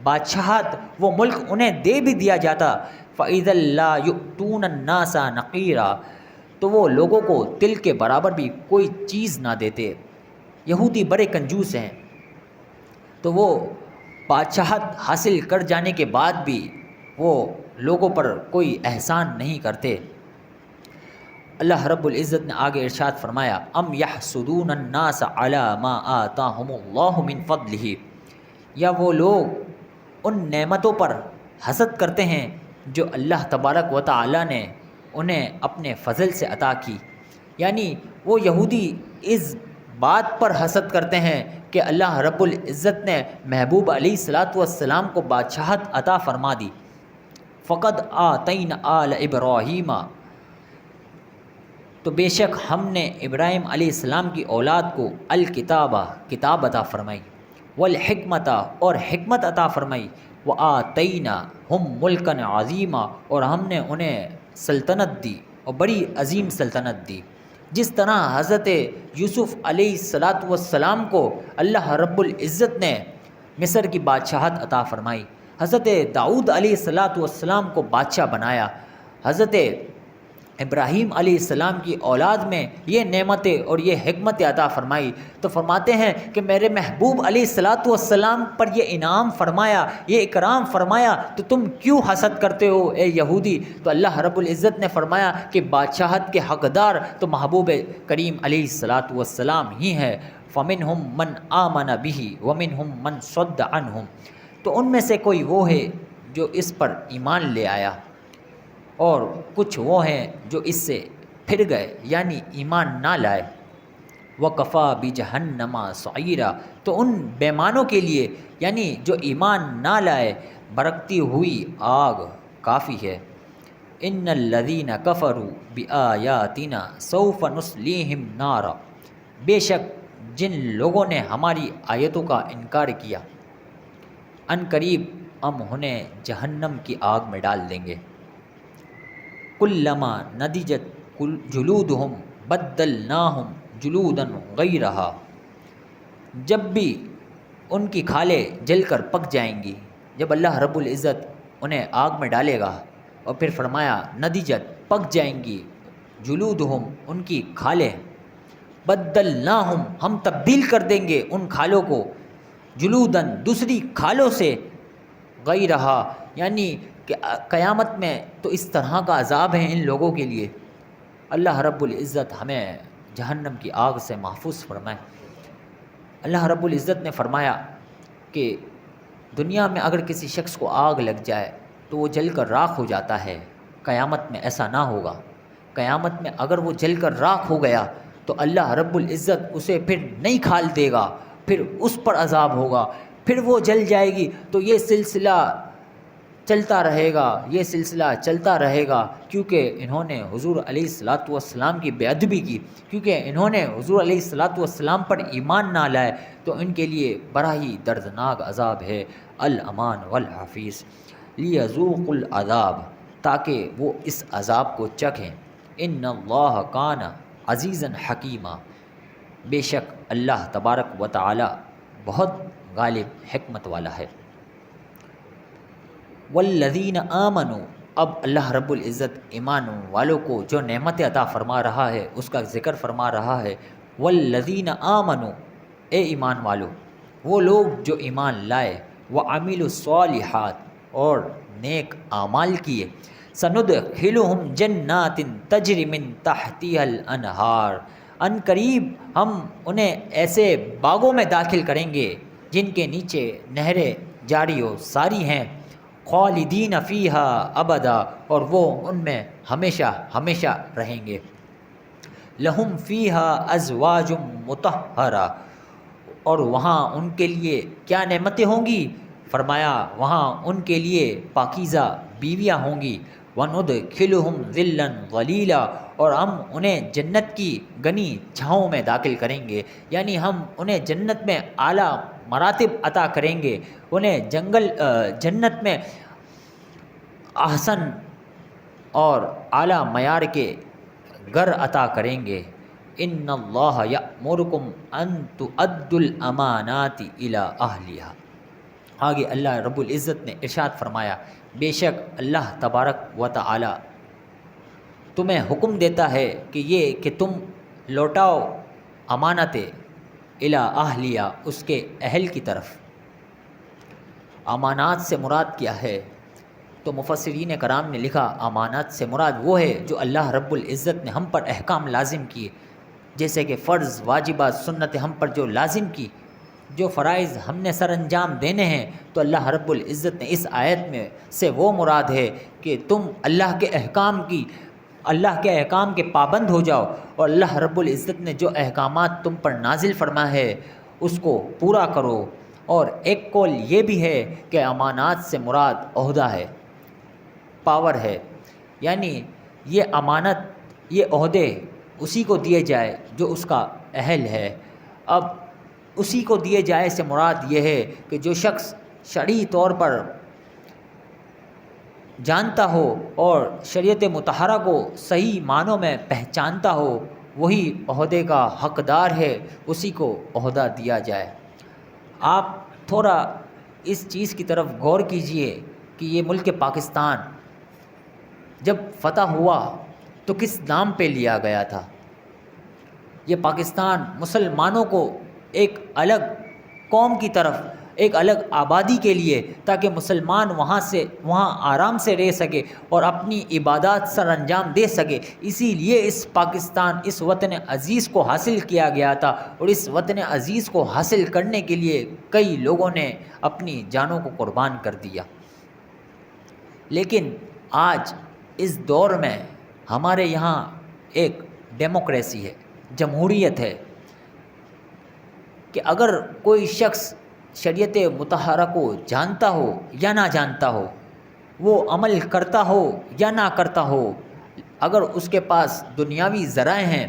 بادشاہت، وہ ملک انہیں دے بھی دیا جاتا، فَإِذَا لَا يُؤْتُونَ النَّاسَ نَقِيرًا، تو وہ لوگوں کو تل کے برابر بھی کوئی چیز نہ دیتے۔ یہودی بڑے کنجوس ہیں، تو وہ بادشاہت حاصل کر جانے کے بعد بھی وہ لوگوں پر کوئی احسان نہیں کرتے۔ اللہ رب العزت نے آگے ارشاد فرمایا ام یحسدون الناس علی ما آتاہم اللہ من فضلہ، یا وہ لوگ ان نعمتوں پر حسد کرتے ہیں جو اللہ تبارک و تعالی نے انہیں اپنے فضل سے عطا کی۔ یعنی وہ یہودی اس بات پر حسد کرتے ہیں کہ اللہ رب العزت نے محبوب علیہ الصلاۃ والسلام کو بادشاہت عطا فرما دی۔ فقد آتینا آل ابراہیم، تو بے شک ہم نے ابراہیم علیہ السلام کی اولاد کو الکتابہ کتاب عطا فرمائی، والحکمت اور حکمت عطا فرمائی، وآتیناہم ملکا عظیما اور ہم نے انہیں سلطنت دی اور بڑی عظیم سلطنت دی۔ جس طرح حضرت یوسف علیہ الصلاۃ والسلام کو اللہ رب العزت نے مصر کی بادشاہت عطا فرمائی، حضرت داؤد علیہ الصلاۃ والسلام کو بادشاہ بنایا، حضرت ابراہیم علیہ السلام کی اولاد میں یہ نعمتیں اور یہ حکمت عطا فرمائی، تو فرماتے ہیں کہ میرے محبوب علیہ الصلاۃ والسلام پر یہ انعام فرمایا، یہ اکرام فرمایا، تو تم کیوں حسد کرتے ہو اے یہودی؟ تو اللہ رب العزت نے فرمایا کہ بادشاہت کے حقدار تو محبوب کریم علیہ الصلاۃ والسلام ہی ہے۔ فَمِنْهُمْ مَنْ آمَنَ بِهِ وَمِنْهُمْ مَنْ صَدَّ عَنْهُمْ، تو ان میں سے کوئی وہ ہے جو اس پر ایمان لے آیا، اور کچھ وہ ہیں جو اس سے پھر گئے یعنی ایمان نہ لائے۔ وَكَفَى بِجَهَنَّمَ سَعِيرًا، تو ان بیمانوں کے لیے یعنی جو ایمان نہ لائے بھڑکتی ہوئی آگ کافی ہے۔ إِنَّ الَّذِينَ كَفَرُوا بِآيَاتِنَا سَوْفَ نُصْلِيهِمْ نَارًا، بے شک جن لوگوں نے ہماری آیتوں کا انکار کیا ان قریب ہم انہیں جہنم کی آگ میں ڈال دیں گے۔ کلما نضجت جلودہم بدلناہم جلودا غیرہا، جب بھی ان کی کھالیں جل کر پک جائیں گی، جب اللہ رب العزت انہیں آگ میں ڈالے گا، اور پھر فرمایا نضجت پک جائیں گی، جلودہم ان کی کھالیں، بدلناہم ہم تبدیل کر دیں گے ان کھالوں کو، جلودن دوسری کھالوں سے، غیرہا یعنی کہ قیامت میں تو اس طرح کا عذاب ہے ان لوگوں کے لیے۔ اللہ رب العزت ہمیں جہنم کی آگ سے محفوظ فرمائے۔ اللہ رب العزت نے فرمایا کہ دنیا میں اگر کسی شخص کو آگ لگ جائے تو وہ جل کر راکھ ہو جاتا ہے، قیامت میں ایسا نہ ہوگا۔ قیامت میں اگر وہ جل کر راکھ ہو گیا تو اللہ رب العزت اسے پھر نہیں کھال دے گا، پھر اس پر عذاب ہوگا، پھر وہ جل جائے گی، تو یہ سلسلہ چلتا رہے گا، یہ سلسلہ چلتا رہے گا، کیونکہ انہوں نے حضور علیہ الصلاۃ والسلام کی بے ادبی کی، کیونکہ انہوں نے حضور علیہ الصلاۃ والسلام پر ایمان نہ لائے، تو ان کے لیے بڑا ہی دردناک عذاب ہے۔ الامان والحفیظ لیذوقوا العذاب، تاکہ وہ اس عذاب کو چکھیں۔ ان اللہ کان عزیزا حکیما، بے شک اللہ تبارک و تعالی بہت غالب حکمت والا ہے۔ والذین آمنوا، اب اللہ رب العزت ایمان والوں کو جو نعمت عطا فرما رہا ہے اس کا ذکر فرما رہا ہے۔ والذین آمنوا، اے ایمان والو، وہ لوگ جو ایمان لائے، وعملوا الصالحات، اور نیک اعمال کیے، سندخلہم جنات تجری من تحتها الانہار، ان قریب ہم انہیں ایسے باغوں میں داخل کریں گے جن کے نیچے نہریں جاری و ساری ہیں، خالدین فیہا ابدا، اور وہ ان میں ہمیشہ ہمیشہ رہیں گے۔ لہم فیہا ازواج مطہرہ، اور وہاں ان کے لیے کیا نعمتیں ہوں گی؟ فرمایا وہاں ان کے لیے پاکیزہ بیویاں ہوں گی۔ وندخلہم ظلا ظلیلا، اور ہم انہیں جنت کی گنی چھاؤں میں داخل کریں گے، یعنی ہم انہیں جنت میں اعلیٰ مراتب عطا کریں گے، انہیں جنت میں احسن اور اعلیٰ معیار کے گھر عطا کریں گے۔ ان اللہ یأمرکم ان تؤدوا الامانات الی اہلہا، آگے اللہ رب العزت نے ارشاد فرمایا بے شک اللہ تبارک و تعالی تمہیں حکم دیتا ہے کہ تم لوٹاؤ امانتیں الی اہلیہ، اس کے اہل کی طرف۔ امانات سے مراد کیا ہے؟ تو مفسرین کرام نے لکھا امانات سے مراد وہ ہے جو اللہ رب العزت نے ہم پر احکام لازم کیے، جیسے کہ فرض، واجبات، سنت ہم پر جو لازم کی، جو فرائض ہم نے سر انجام دینے ہیں، تو اللہ رب العزت نے اس آیت میں سے وہ مراد ہے کہ تم اللہ کے احکام کے پابند ہو جاؤ، اور اللہ رب العزت نے جو احکامات تم پر نازل فرما ہے اس کو پورا کرو۔ اور ایک قول یہ بھی ہے کہ امانات سے مراد عہدہ ہے، پاور ہے، یعنی یہ امانت، یہ عہدے اسی کو دیے جائے جو اس کا اہل ہے۔ اب اسی کو دیے جائے سے مراد یہ ہے کہ جو شخص شرعی طور پر جانتا ہو اور شریعت مطہرہ کو صحیح معنوں میں پہچانتا ہو، وہی عہدے کا حقدار ہے، اسی کو عہدہ دیا جائے۔ آپ تھوڑا اس چیز کی طرف غور کیجئے کہ یہ ملک پاکستان جب فتح ہوا تو کس نام پہ لیا گیا تھا؟ یہ پاکستان مسلمانوں کو ایک الگ قوم کی طرف، ایک الگ آبادی کے لیے، تاکہ مسلمان وہاں آرام سے رہ سکے اور اپنی عبادات سر انجام دے سکے، اسی لیے اس پاکستان، اس وطن عزیز کو حاصل کیا گیا تھا، اور اس وطن عزیز کو حاصل کرنے کے لیے کئی لوگوں نے اپنی جانوں کو قربان کر دیا۔ لیکن آج اس دور میں ہمارے یہاں ایک ڈیموکریسی ہے، جمہوریت ہے، کہ اگر کوئی شخص شریعت مطہرہ کو جانتا ہو یا نہ جانتا ہو، وہ عمل کرتا ہو یا نہ کرتا ہو، اگر اس کے پاس دنیاوی ذرائع ہیں،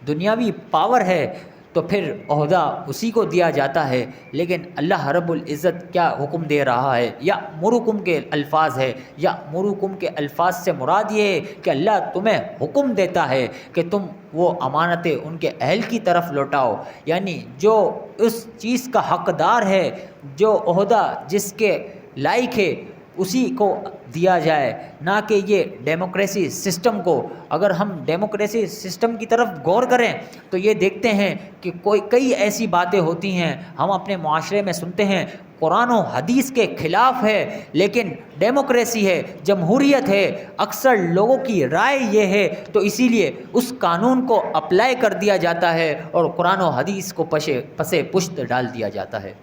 دنیاوی پاور ہے، تو پھر عہدہ اسی کو دیا جاتا ہے۔ لیکن اللہ رب العزت کیا حکم دے رہا ہے؟ یا مرکم کے الفاظ ہے، یا مرکم کے الفاظ سے مراد یہ ہے کہ اللہ تمہیں حکم دیتا ہے کہ تم وہ امانتیں ان کے اہل کی طرف لوٹاؤ، یعنی جو اس چیز کا حقدار ہے، جو عہدہ جس کے لائق ہے، اسی کو دیا جائے، نہ کہ یہ ڈیموکریسی سسٹم کو۔ اگر ہم ڈیموکریسی سسٹم کی طرف غور کریں تو یہ دیکھتے ہیں کہ کئی ایسی باتیں ہوتی ہیں ہم اپنے معاشرے میں سنتے ہیں، قرآن و حدیث کے خلاف ہے، لیکن ڈیموکریسی ہے، جمہوریت ہے، اکثر لوگوں کی رائے یہ ہے، تو اسی لیے اس قانون کو اپلائی کر دیا جاتا ہے اور قرآن و حدیث کو پسے پشت ڈال دیا جاتا ہے۔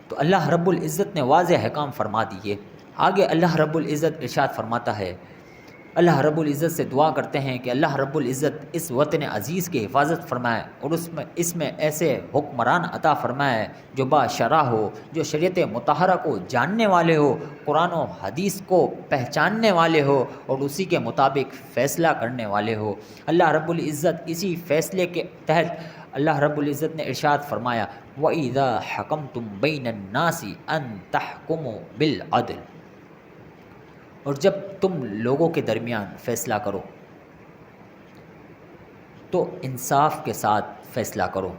تو اللہ رب العزت نے واضح احکام فرما دیے۔ آگے اللہ رب العزت ارشاد فرماتا ہے، اللہ رب العزت سے دعا کرتے ہیں کہ اللہ رب العزت اس وطن عزیز کی حفاظت فرمائے، اور اس میں ایسے حکمران عطا فرمائے جو باشرع ہو، جو شریعت مطہرہ کو جاننے والے ہو، قرآن و حدیث کو پہچاننے والے ہو، اور اسی کے مطابق فیصلہ کرنے والے ہو۔ اللہ رب العزت اسی فیصلے کے تحت اللہ رب العزت نے ارشاد فرمایا، وَإِذَا حَكَمْتُمْ بَيْنَ النَّاسِ أَن تَحْكُمُوا بِالْعَدْلِ، اور جب تم لوگوں کے درمیان فیصلہ کرو تو انصاف کے ساتھ فیصلہ کرو۔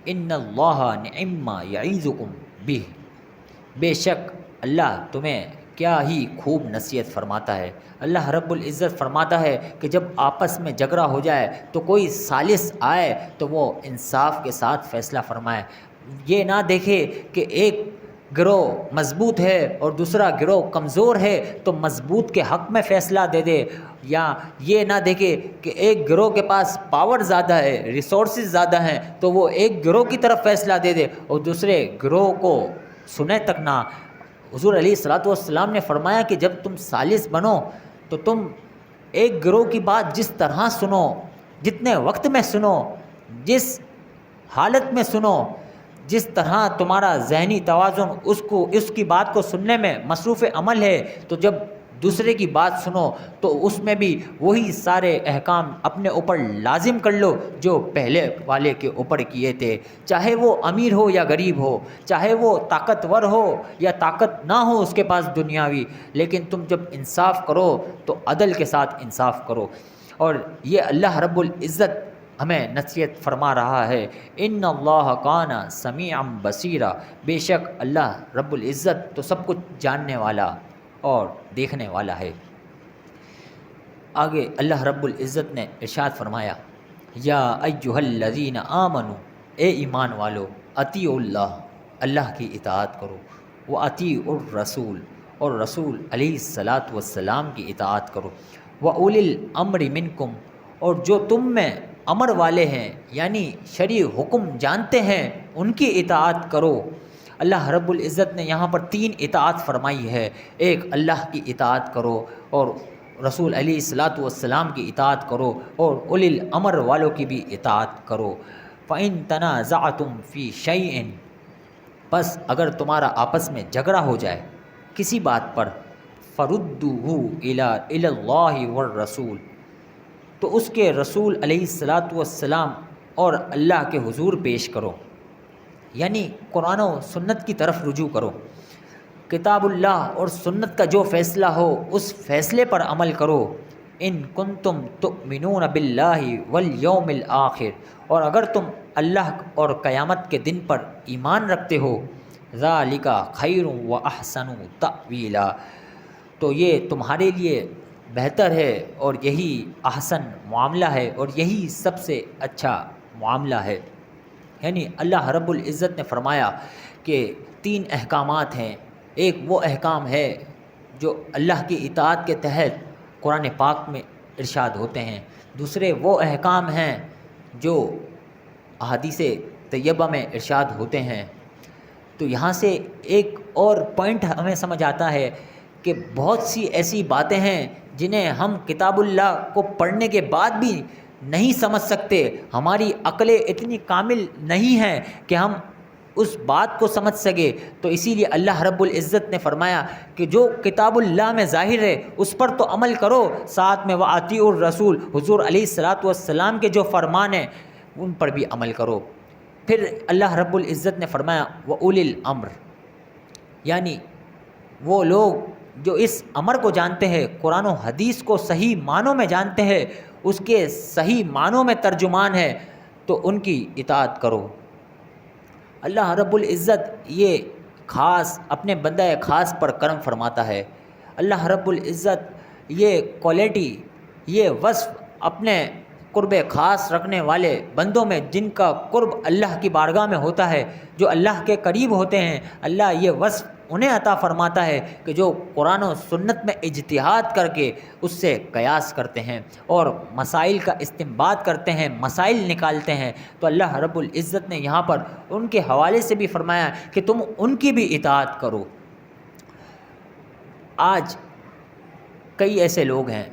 ان اللہ نعم ما یعظکم بہ، بے شک اللہ تمہیں کیا ہی خوب نصیحت فرماتا ہے۔ اللہ رب العزت فرماتا ہے کہ جب آپس میں جھگڑا ہو جائے تو کوئی ثالث آئے تو وہ انصاف کے ساتھ فیصلہ فرمائے، یہ نہ دیکھے کہ ایک گروہ مضبوط ہے اور دوسرا گروہ کمزور ہے تو مضبوط کے حق میں فیصلہ دے دے، یا یہ نہ دیکھے کہ ایک گروہ کے پاس پاور زیادہ ہے، ریسورسز زیادہ ہیں، تو وہ ایک گروہ کی طرف فیصلہ دے دے اور دوسرے گروہ کو سنے تک نہ۔ حضور علیہ الصلوۃ والسلام نے فرمایا کہ جب تم ثالث بنو تو تم ایک گروہ کی بات جس طرح سنو، جتنے وقت میں سنو، جس حالت میں سنو، جس طرح تمہارا ذہنی توازن اس کی بات کو سننے میں مصروف عمل ہے، تو جب دوسرے کی بات سنو تو اس میں بھی وہی سارے احکام اپنے اوپر لازم کر لو جو پہلے والے کے اوپر کیے تھے، چاہے وہ امیر ہو یا غریب ہو، چاہے وہ طاقتور ہو یا طاقت نہ ہو اس کے پاس دنیاوی، لیکن تم جب انصاف کرو تو عدل کے ساتھ انصاف کرو۔ اور یہ اللہ رب العزت ہمیں نصیحت فرما رہا ہے، ان اللہ کان سمیعا بصیرا، بے شک اللہ رب العزت تو سب کچھ جاننے والا اور دیکھنے والا ہے۔ آگے اللہ رب العزت نے ارشاد فرمایا، یا ایھا الذین آمنوا، اے ایمان والو، اطیعوا اللہ، اللہ کی اطاعت کرو، واطیعوا الرسول، اور رسول علیہ الصلاۃ والسلام کی اطاعت کرو، واولی الامر منکم، اور جو تم میں امر والے ہیں یعنی شرعی حکم جانتے ہیں ان کی اطاعت کرو۔ اللہ رب العزت نے یہاں پر 3 اطاعت فرمائی ہے، ایک اللہ کی اطاعت کرو، اور رسول علیہ الصلاۃ والسلام کی اطاعت کرو، اور اولی الامر والوں کی بھی اطاعت کرو۔ فَإِن تَنَازَعْتُمْ فِي شَيْءٍ، بس اگر تمہارا آپس میں جھگڑا ہو جائے کسی بات پر، فَرُدُّوهُ إِلَى اللَّهِ وَالرَّسُولِ، تو اس کے رسول علیہ الصلاۃ والسلام اور اللہ کے حضور پیش کرو، یعنی قرآن و سنت کی طرف رجوع کرو، کتاب اللہ اور سنت کا جو فیصلہ ہو اس فیصلے پر عمل کرو۔ ان کنتم تؤمنون باللہ والیوم الآخر، اور اگر تم اللہ اور قیامت کے دن پر ایمان رکھتے ہو، ذالک خیر و احسن تأویلا، تو یہ تمہارے لیے بہتر ہے اور یہی احسن معاملہ ہے اور یہی سب سے اچھا معاملہ ہے۔ یعنی اللہ رب العزت نے فرمایا کہ 3 احکامات ہیں۔ ایک وہ احکام ہے جو اللہ کی اطاعت کے تحت قرآن پاک میں ارشاد ہوتے ہیں، دوسرے وہ احکام ہیں جو احادیث طیبہ میں ارشاد ہوتے ہیں۔ تو یہاں سے ایک اور پوائنٹ ہمیں سمجھ آتا ہے کہ بہت سی ایسی باتیں ہیں جنہیں ہم کتاب اللہ کو پڑھنے کے بعد بھی نہیں سمجھ سکتے، ہماری عقلیں اتنی کامل نہیں ہیں کہ ہم اس بات کو سمجھ سکے۔ تو اسی لیے اللہ رب العزت نے فرمایا کہ جو کتاب اللہ میں ظاہر ہے اس پر تو عمل کرو، ساتھ میں وَأَطِیعُوا الرسول، حضور علیہ الصلاۃ والسلام کے جو فرمان ہیں ان پر بھی عمل کرو۔ پھر اللہ رب العزت نے فرمایا وَأُولِي الْأَمْرِ، یعنی وہ لوگ جو اس امر کو جانتے ہیں، قرآن و حدیث کو صحیح معنوں میں جانتے ہیں، اس کے صحیح معنوں میں ترجمان ہے، تو ان کی اطاعت کرو۔ اللہ رب العزت یہ خاص اپنے بندہ خاص پر کرم فرماتا ہے۔ اللہ رب العزت یہ کوالٹی، یہ وصف اپنے قرب خاص رکھنے والے بندوں میں، جن کا قرب اللہ کی بارگاہ میں ہوتا ہے، جو اللہ کے قریب ہوتے ہیں، اللہ یہ وصف انہیں عطا فرماتا ہے کہ جو قرآن و سنت میں اجتہاد کر کے اس سے قیاس کرتے ہیں اور مسائل کا استنباط کرتے ہیں، مسائل نکالتے ہیں۔ تو اللہ رب العزت نے یہاں پر ان کے حوالے سے بھی فرمایا کہ تم ان کی بھی اطاعت کرو۔ آج کئی ایسے لوگ ہیں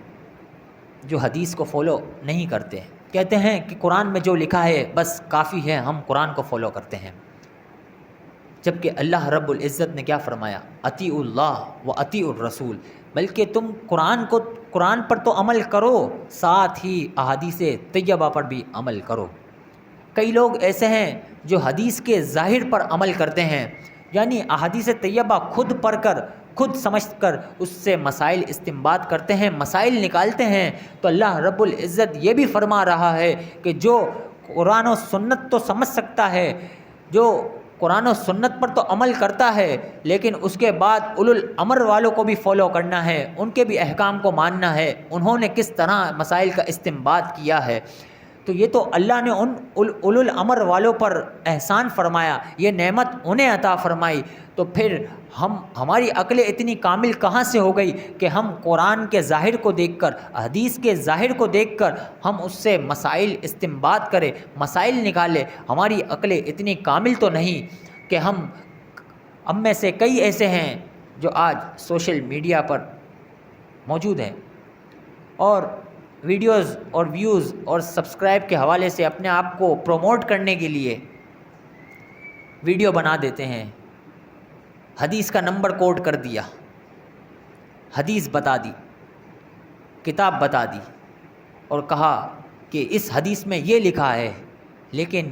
جو حدیث کو فالو نہیں کرتے، کہتے ہیں کہ قرآن میں جو لکھا ہے بس کافی ہے، ہم قرآن کو فالو کرتے ہیں، جبکہ اللہ رب العزت نے کیا فرمایا؟ اطیعوا اللہ و اطیعوا الرسول، بلکہ تم قرآن پر تو عمل کرو، ساتھ ہی احادیث طیبہ پر بھی عمل کرو۔ کئی لوگ ایسے ہیں جو حدیث کے ظاہر پر عمل کرتے ہیں، یعنی احادیث طیبہ خود پڑھ کر، خود سمجھ کر اس سے مسائل استنباط کرتے ہیں، مسائل نکالتے ہیں۔ تو اللہ رب العزت یہ بھی فرما رہا ہے کہ جو قرآن و سنت تو سمجھ سکتا ہے، جو قرآن و سنت پر تو عمل کرتا ہے، لیکن اس کے بعد اولو الامر والوں کو بھی فالو کرنا ہے، ان کے بھی احکام کو ماننا ہے، انہوں نے کس طرح مسائل کا استنباط کیا ہے۔ تو یہ تو اللہ نے ان اولو الامر والوں پر احسان فرمایا، یہ نعمت انہیں عطا فرمائی، تو پھر ہماری عقلیں اتنی کامل کہاں سے ہو گئی کہ ہم قرآن کے ظاہر کو دیکھ کر، حدیث کے ظاہر کو دیکھ کر ہم اس سے مسائل استنباط کریں، مسائل نکالیں۔ ہماری عقلیں اتنی کامل تو نہیں کہ ہم میں سے کئی ایسے ہیں جو آج سوشل میڈیا پر موجود ہیں اور ویڈیوز اور ویوز اور سبسکرائب کے حوالے سے اپنے آپ کو پروموٹ کرنے کے لیے ویڈیو بنا دیتے ہیں، حدیث کا نمبر کوٹ کر دیا، حدیث بتا دی، کتاب بتا دی اور کہا کہ اس حدیث میں یہ لکھا ہے، لیکن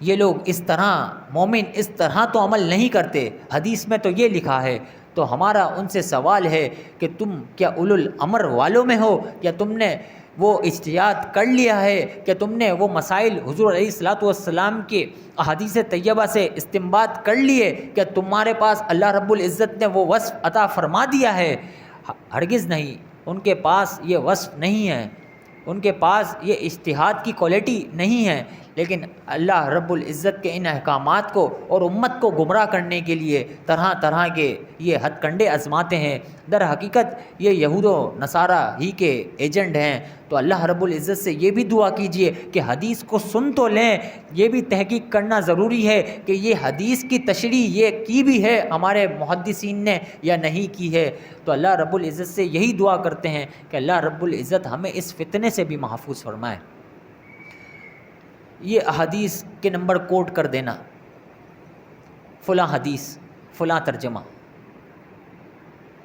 یہ لوگ اس طرح، مومن اس طرح تو عمل نہیں کرتے، حدیث میں تو یہ لکھا ہے۔ تو ہمارا ان سے سوال ہے کہ تم کیا اولو الامر والوں میں ہو، یا تم نے وہ اجتہاد کر لیا ہے کہ تم نے وہ مسائل حضور علیہ الصلاۃ والسلام کے احادیث طیبہ سے استنباط کر لیے کہ تمہارے پاس اللہ رب العزت نے وہ وصف عطا فرما دیا ہے؟ ہرگز نہیں، ان کے پاس یہ وصف نہیں ہے، ان کے پاس یہ اجتہاد کی کوالٹی نہیں ہے، لیکن اللہ رب العزت کے ان احکامات کو اور امت کو گمراہ کرنے کے لیے طرح طرح کے یہ ہتھ کنڈے آزماتے ہیں۔ در حقیقت یہ یہود و نصارہ ہی کے ایجنٹ ہیں۔ تو اللہ رب العزت سے یہ بھی دعا کیجئے کہ حدیث کو سن تو لیں، یہ بھی تحقیق کرنا ضروری ہے کہ یہ حدیث کی تشریح یہ کی بھی ہے ہمارے محدثین نے یا نہیں کی ہے۔ تو اللہ رب العزت سے یہی دعا کرتے ہیں کہ اللہ رب العزت ہمیں اس فتنے سے بھی محفوظ فرمائے۔ یہ احادیث کے نمبر کوٹ کر دینا، فلاں حدیث، فلاں ترجمہ،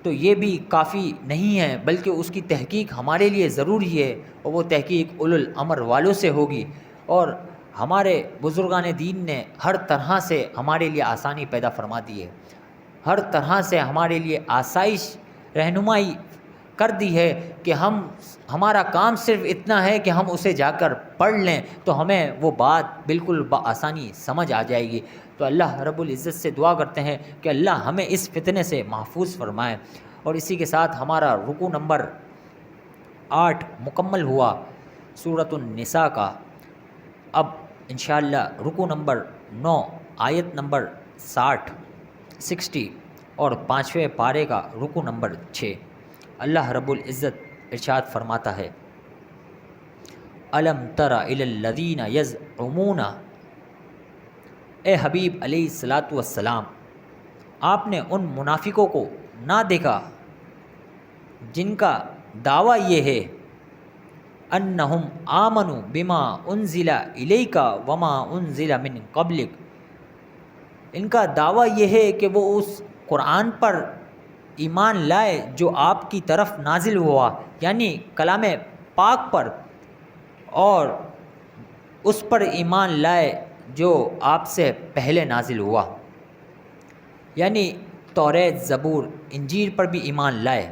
تو یہ بھی کافی نہیں ہے، بلکہ اس کی تحقیق ہمارے لیے ضروری ہے، اور وہ تحقیق اولو الامر والوں سے ہوگی۔ اور ہمارے بزرگان دین نے ہر طرح سے ہمارے لیے آسانی پیدا فرما دی ہے، ہر طرح سے ہمارے لیے آسائش، رہنمائی کر دی ہے کہ ہمارا کام صرف اتنا ہے کہ ہم اسے جا کر پڑھ لیں تو ہمیں وہ بات بالکل بآسانی سمجھ آ جائے گی۔ تو اللہ رب العزت سے دعا کرتے ہیں کہ اللہ ہمیں اس فتنے سے محفوظ فرمائے۔ اور اسی کے ساتھ ہمارا رکوع نمبر 8 مکمل ہوا سورۃ النساء کا۔ اب انشاءاللہ رکوع نمبر 9 آیت نمبر 60 اور 5ویں پارے کا رکوع نمبر 6 اللہ رب العزت ارشاد فرماتا ہے، الم تر الی الذین یزعمون، اے حبیب علیہ الصلاۃ والسلام آپ نے ان منافقوں کو نہ دیکھا جن کا دعویٰ یہ ہے، انہم آمنوا بما انزل الیک وما انزل من قبلک، ان کا دعویٰ یہ ہے کہ وہ اس قرآن پر ایمان لائے جو آپ کی طرف نازل ہوا، یعنی کلام پاک پر، اور اس پر ایمان لائے جو آپ سے پہلے نازل ہوا، یعنی توریت، زبور، انجیل پر بھی ایمان لائے۔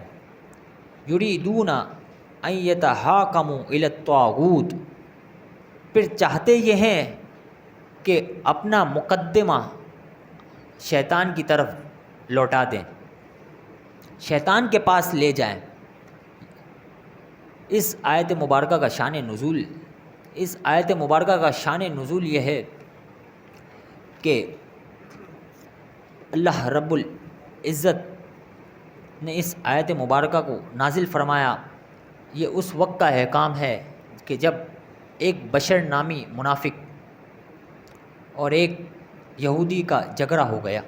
یریدون ان یتحاکموا الی الطاغوت، پھر چاہتے یہ ہیں کہ اپنا مقدمہ شیطان کی طرف لوٹا دیں، شیطان کے پاس لے جائیں۔ اس آیت مبارکہ کا شان نزول یہ ہے کہ اللہ رب العزت نے اس آیت مبارکہ کو نازل فرمایا۔ یہ اس وقت کا احکام ہے کہ جب ایک بشر نامی منافق اور ایک یہودی کا جھگڑا ہو گیا۔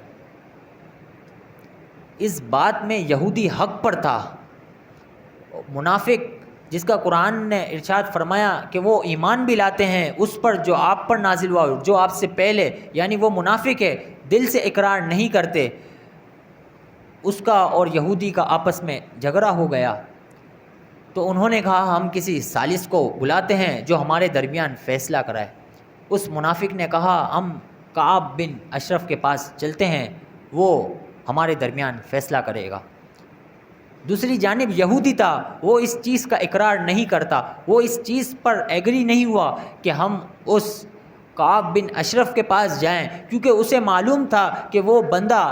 اس بات میں یہودی حق پر تھا، منافق جس کا قرآن نے ارشاد فرمایا کہ وہ ایمان بھی لاتے ہیں اس پر جو آپ پر نازل ہوا، جو آپ سے پہلے، یعنی وہ منافق ہے، دل سے اقرار نہیں کرتے، اس کا اور یہودی کا آپس میں جھگڑا ہو گیا۔ تو انہوں نے کہا ہم کسی ثالث کو بلاتے ہیں جو ہمارے درمیان فیصلہ کرائے۔ اس منافق نے کہا ہم کعب بن اشرف کے پاس چلتے ہیں، وہ ہمارے درمیان فیصلہ کرے گا۔ دوسری جانب یہودی تھا، وہ اس چیز کا اقرار نہیں کرتا، وہ اس چیز پر ایگری نہیں ہوا کہ ہم اس کعب بن اشرف کے پاس جائیں، کیونکہ اسے معلوم تھا کہ وہ بندہ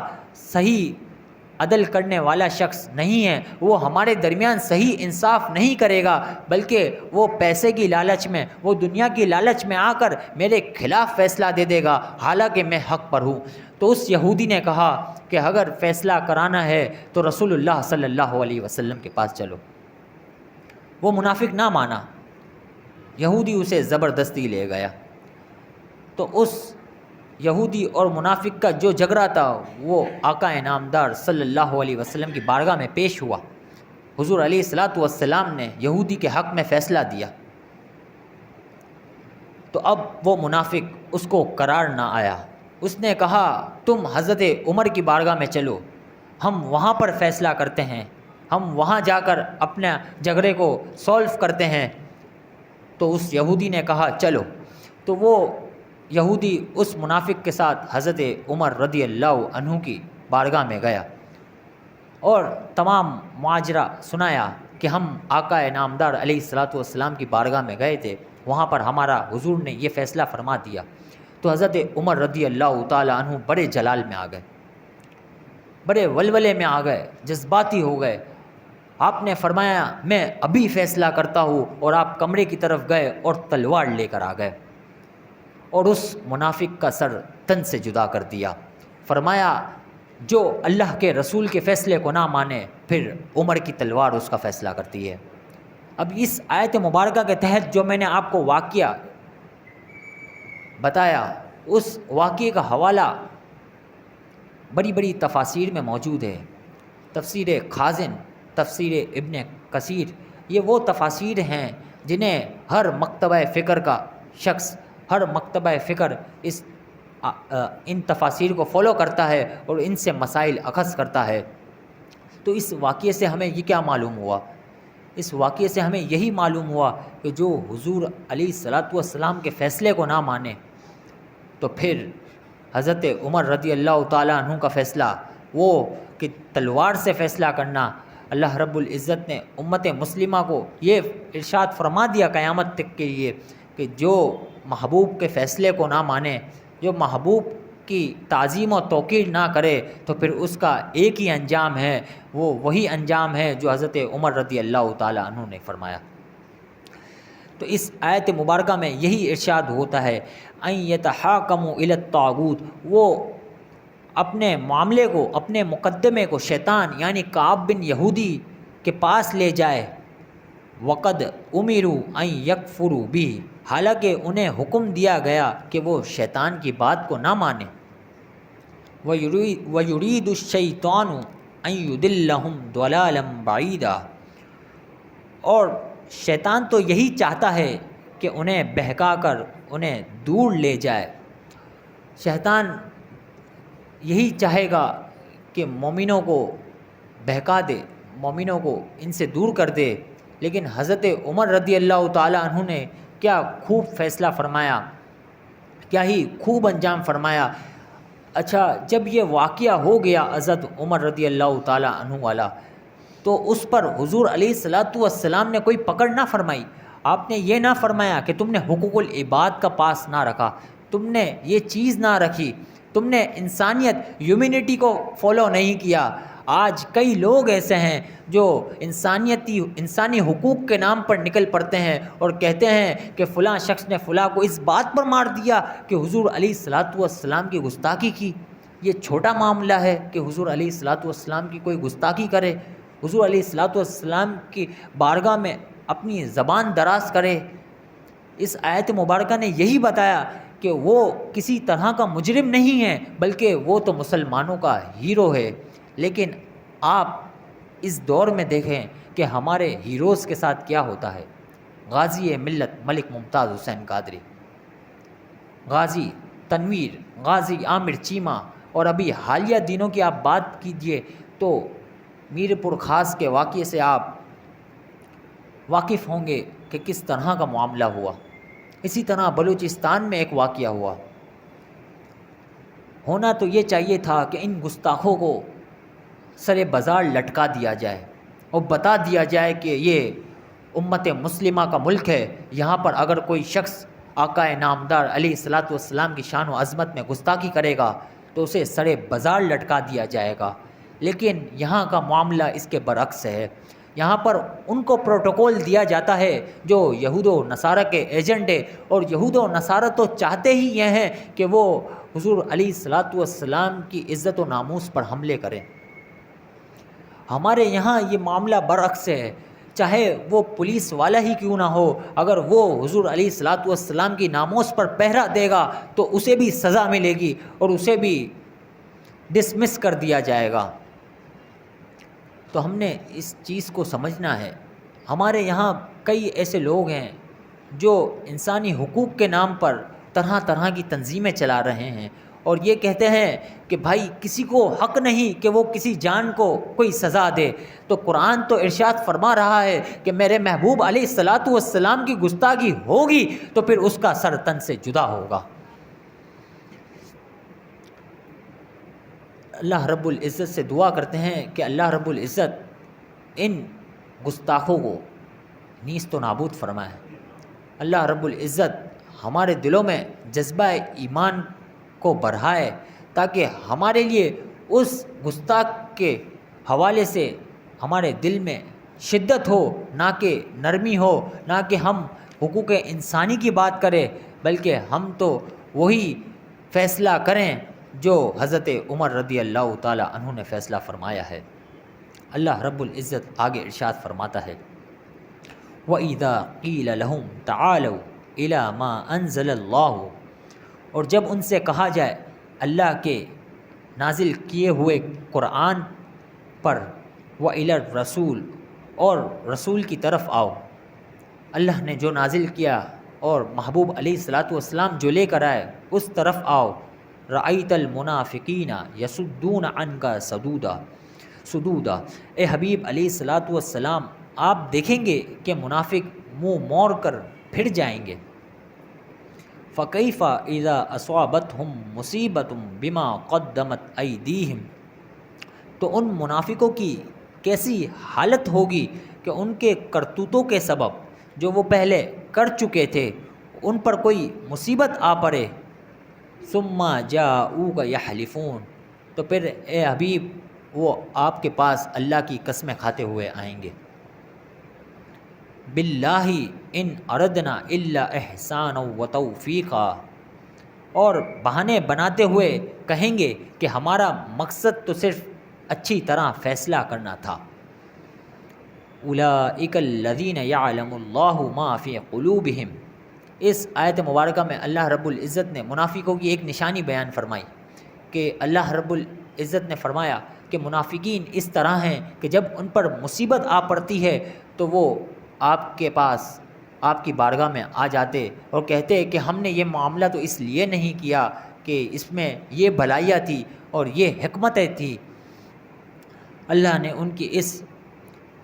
صحیح عدل کرنے والا شخص نہیں ہے، وہ ہمارے درمیان صحیح انصاف نہیں کرے گا، بلکہ وہ پیسے کی لالچ میں، وہ دنیا کی لالچ میں آ کر میرے خلاف فیصلہ دے دے گا، حالانکہ میں حق پر ہوں۔ تو اس یہودی نے کہا کہ اگر فیصلہ کرانا ہے تو رسول اللہ صلی اللہ علیہ وسلم کے پاس چلو۔ وہ منافق نہ مانا، یہودی اسے زبردستی لے گیا۔ تو اس یہودی اور منافق کا جو جھگڑا تھا وہ آقا انعامدار صلی اللہ علیہ وسلم کی بارگاہ میں پیش ہوا۔ حضور علیہ الصلاۃ والسلام نے یہودی کے حق میں فیصلہ دیا۔ تو اب وہ منافق اس کو قرار نہ آیا، اس نے کہا تم حضرت عمر کی بارگاہ میں چلو، ہم وہاں پر فیصلہ کرتے ہیں، ہم وہاں جا کر اپنے جھگڑے کو سولو کرتے ہیں۔ تو اس یہودی نے کہا چلو۔ تو وہ یہودی اس منافق کے ساتھ حضرت عمر رضی اللہ عنہ کی بارگاہ میں گیا اور تمام ماجرا سنایا کہ ہم آقا انعامدار علیہ الصلاۃ والسلام کی بارگاہ میں گئے تھے، وہاں پر ہمارا حضور نے یہ فیصلہ فرما دیا۔ تو حضرت عمر رضی اللہ تعالی عنہ بڑے جلال میں آ گئے، بڑے ولولے میں آ گئے، جذباتی ہو گئے۔ آپ نے فرمایا میں ابھی فیصلہ کرتا ہوں، اور آپ کمرے کی طرف گئے اور تلوار لے کر آ گئے اور اس منافق کا سر تن سے جدا کر دیا۔ فرمایا جو اللہ کے رسول کے فیصلے کو نہ مانے پھر عمر کی تلوار اس کا فیصلہ کرتی ہے۔ اب اس آیت مبارکہ کے تحت جو میں نے آپ کو واقعہ بتایا، اس واقعے کا حوالہ بڑی بڑی تفاسیر میں موجود ہے۔ تفسیر خازن، تفسیر ابن کثیر، یہ وہ تفاسیر ہیں جنہیں ہر مکتبہ فکر کا شخص، ہر مکتبہ فکر ان تفاسیر کو فالو کرتا ہے اور ان سے مسائل اخذ کرتا ہے۔ تو اس واقعے سے ہمیں یہ کیا معلوم ہوا؟ اس واقعے سے ہمیں یہی معلوم ہوا کہ جو حضور علیہ الصلاۃ والسلام کے فیصلے کو نہ مانے تو پھر حضرت عمر رضی اللہ تعالیٰ عنہ کا فیصلہ وہ کہ تلوار سے فیصلہ کرنا، اللہ رب العزت نے امت مسلمہ کو یہ ارشاد فرما دیا قیامت تک کے لیے کہ جو محبوب کے فیصلے کو نہ مانے، جو محبوب کی تعظیم و توقیر نہ کرے تو پھر اس کا ایک ہی انجام ہے، وہ وہی انجام ہے جو حضرت عمر رضی اللہ تعالیٰ عنہ نے فرمایا۔ تو اس آیت مبارکہ میں یہی ارشاد ہوتا ہے ان یتحاکموا الی الطاغوت، وہ اپنے معاملے کو، اپنے مقدمے کو شیطان یعنی کعب بن یہودی کے پاس لے جائے، وقد امروا ان یکفروا بہ، حالانکہ انہیں حکم دیا گیا کہ وہ شیطان کی بات کو نہ مانیں، وَيُرِيدُ الشَّيْطَانُ أَن يُضِلَّهُمْ ضَلَالًا بَعِيدًا، اور شیطان تو یہی چاہتا ہے کہ انہیں بہکا کر انہیں دور لے جائے۔ شیطان یہی چاہے گا کہ مومنوں کو بہکا دے، مومنوں کو ان سے دور کر دے، لیکن حضرت عمر رضی اللہ تعالیٰ عنہ نے کیا خوب فیصلہ فرمایا، کیا ہی خوب انجام فرمایا۔ اچھا، جب یہ واقعہ ہو گیا حضرت عمر رضی اللہ تعالیٰ عنہ والا، تو اس پر حضور علیہ الصلاۃ والسلام نے کوئی پکڑ نہ فرمائی۔ آپ نے یہ نہ فرمایا کہ تم نے حقوق العباد کا پاس نہ رکھا، تم نے یہ چیز نہ رکھی، تم نے انسانیت، ہیومینٹی کو فالو نہیں کیا۔ آج کئی لوگ ایسے ہیں جو انسانی حقوق کے نام پر نکل پڑتے ہیں اور کہتے ہیں کہ فلاں شخص نے فلاں کو اس بات پر مار دیا کہ حضور علیہ الصلاۃ والسلام کی گستاخی کی۔ یہ چھوٹا معاملہ ہے کہ حضور علیہ الصلاۃ والسلام کی کوئی گستاخی کرے، حضور علیہ الصلاۃ والسلام کی بارگاہ میں اپنی زبان دراز کرے۔ اس آیت مبارکہ نے یہی بتایا کہ وہ کسی طرح کا مجرم نہیں ہے، بلکہ وہ تو مسلمانوں کا ہیرو ہے۔ لیکن آپ اس دور میں دیکھیں کہ ہمارے ہیروز کے ساتھ کیا ہوتا ہے۔ غازی ملت ملک ممتاز حسین قادری، غازی تنویر، غازی عامر چیمہ، اور ابھی حالیہ دنوں کی آپ بات کیجئے تو میر پور خاص کے واقعے سے آپ واقف ہوں گے کہ کس طرح کا معاملہ ہوا۔ اسی طرح بلوچستان میں ایک واقعہ ہوا۔ ہونا تو یہ چاہیے تھا کہ ان گستاخوں کو سر بازار لٹکا دیا جائے اور بتا دیا جائے کہ یہ امت مسلمہ کا ملک ہے، یہاں پر اگر کوئی شخص آقا نامدار علیہ الصلاۃ والسلام کی شان و عظمت میں گستاخی کرے گا تو اسے سر بازار لٹکا دیا جائے گا۔ لیکن یہاں کا معاملہ اس کے برعکس ہے۔ یہاں پر ان کو پروٹوکول دیا جاتا ہے جو یہود و نصارہ کے ایجنٹ ہے، اور یہود و نصارہ تو چاہتے ہی یہ ہیں کہ وہ حضور علیہ الصلاۃ والسلام کی عزت و ناموس پر حملے کریں۔ ہمارے یہاں یہ معاملہ برعکس ہے، چاہے وہ پولیس والا ہی کیوں نہ ہو، اگر وہ حضور علیہ الصلاۃ والسلام کی ناموس پر پہرا دے گا تو اسے بھی سزا ملے گی اور اسے بھی ڈسمس کر دیا جائے گا۔ تو ہم نے اس چیز کو سمجھنا ہے۔ ہمارے یہاں کئی ایسے لوگ ہیں جو انسانی حقوق کے نام پر طرح طرح کی تنظیمیں چلا رہے ہیں اور یہ کہتے ہیں کہ بھائی کسی کو حق نہیں کہ وہ کسی جان کو کوئی سزا دے۔ تو قرآن تو ارشاد فرما رہا ہے کہ میرے محبوب علیہ الصلاۃ والسلام کی گستاخی ہوگی تو پھر اس کا سر تن سے جدا ہوگا۔ اللہ رب العزت سے دعا کرتے ہیں کہ اللہ رب العزت ان گستاخوں کو نیست و نابود فرمائے۔ اللہ رب العزت ہمارے دلوں میں جذبہ ایمان کو بڑھائے تاکہ ہمارے لیے اس گستاخ کے حوالے سے ہمارے دل میں شدت ہو، نہ کہ نرمی ہو، نہ کہ ہم حقوق انسانی کی بات کریں، بلکہ ہم تو وہی فیصلہ کریں جو حضرت عمر رضی اللہ تعالیٰ عنہ نے فیصلہ فرمایا ہے۔ اللہ رب العزت آگے ارشاد فرماتا ہے وَإِذَا قِيلَ لَهُمْ تَعَالَوْا إِلَى مَا أَنزَلَ اللَّهُ، اور جب ان سے کہا جائے اللہ کے نازل کیے ہوئے قرآن پر، وَإِلَى الرَّسُولِ، اور رسول کی طرف آؤ، اللہ نے جو نازل کیا اور محبوب علیہ الصلاۃ والسلام جو لے کر آئے اس طرف آؤ، رَأَيْتَ الْمُنَافِقِينَ يَصُدُّونَ عَنْكَ صُدُودًا، اے حبیب علیہ الصلاۃ والسلام آپ دیکھیں گے کہ منافق منہ موڑ کر پھر جائیں گے۔ فَكَيْفَ إِذَا أَصَابَتْهُمْ مُصِيبَةٌ بِمَا قَدَّمَتْ أَيْدِيهِمْ، تو ان منافقوں کی کیسی حالت ہوگی کہ ان کے کرتوتوں کے سبب جو وہ پہلے کر چکے تھے ان پر کوئی مصیبت آ پڑے، ثم جاؤوک یحلفون، تو پھر اے حبیب وہ آپ کے پاس اللہ کی قسمیں کھاتے ہوئے آئیں گے، باللہ ان اردنا الا احسانا و توفیقا، اور بہانے بناتے ہوئے کہیں گے کہ ہمارا مقصد تو صرف اچھی طرح فیصلہ کرنا تھا۔ اولئک الذین یعلم اللہ ما فی قلوبہم، اس آیت مبارکہ میں اللہ رب العزت نے منافقوں کی ایک نشانی بیان فرمائی کہ اللہ رب العزت نے فرمایا کہ منافقین اس طرح ہیں کہ جب ان پر مصیبت آ پڑتی ہے تو وہ آپ کے پاس، آپ کی بارگاہ میں آ جاتے اور کہتے کہ ہم نے یہ معاملہ تو اس لیے نہیں کیا کہ اس میں یہ بھلائیاں تھی اور یہ حکمتیں تھی۔ اللہ نے ان کی اس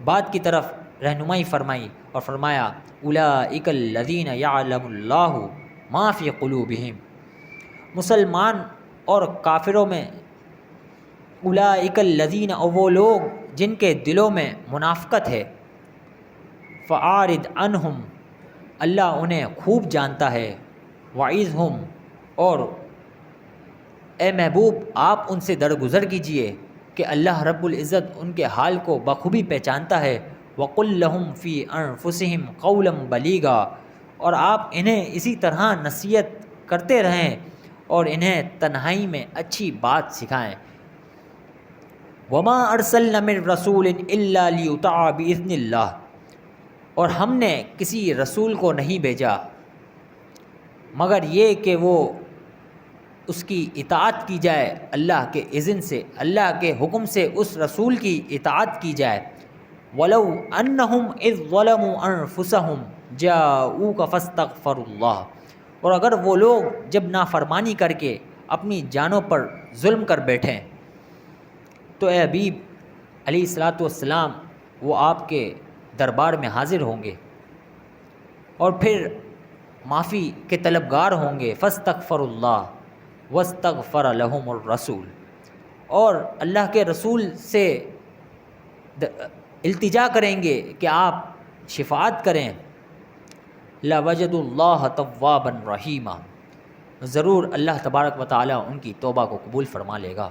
بات کی طرف رہنمائی فرمائی اور فرمایا اولئک الذین یعلم اللہ ما فی قلوبہم، مسلمان اور کافروں میں اولئک الذین، اور وہ لوگ جن کے دلوں میں منافقت ہے، فاعرض عنہم، اللہ انہیں خوب جانتا ہے، وعظہم، اور اے محبوب آپ ان سے درگزر کیجئے کہ اللہ رب العزت ان کے حال کو بخوبی پہچانتا ہے، وقل لہم فی انفسہم قولا بلیغا، اور آپ انہیں اسی طرح نصیحت کرتے رہیں اور انہیں تنہائی میں اچھی بات سکھائیں۔ وما ارسلنا من رسول الا لیطاع باذن اللہ، اور ہم نے کسی رسول کو نہیں بھیجا مگر یہ کہ وہ اس کی اطاعت کی جائے اللہ کے اذن سے، اللہ کے حکم سے اس رسول کی اطاعت کی جائے۔ وَلَوْ أَنَّهُمْ إِذْ ظَلَمُوا أَنفُسَهُمْ جَاءُوكَ فَاسْتَغْفَرُوا اللَّهَ، اور اگر وہ لوگ جب نافرمانی کر کے اپنی جانوں پر ظلم کر بیٹھیں تو اے حبیب علیہ الصلاۃ والسلام وہ آپ کے دربار میں حاضر ہوں گے اور پھر معافی کے طلبگار ہوں گے، فاستغفروا اللہ واستغفر لهم الرسول، اور اللہ کے رسول سے التجا کریں گے کہ آپ شفاعت کریں، لوجدوا اللہ توابا رحیما، ضرور اللہ تبارک و تعالیٰ ان کی توبہ کو قبول فرما لے گا۔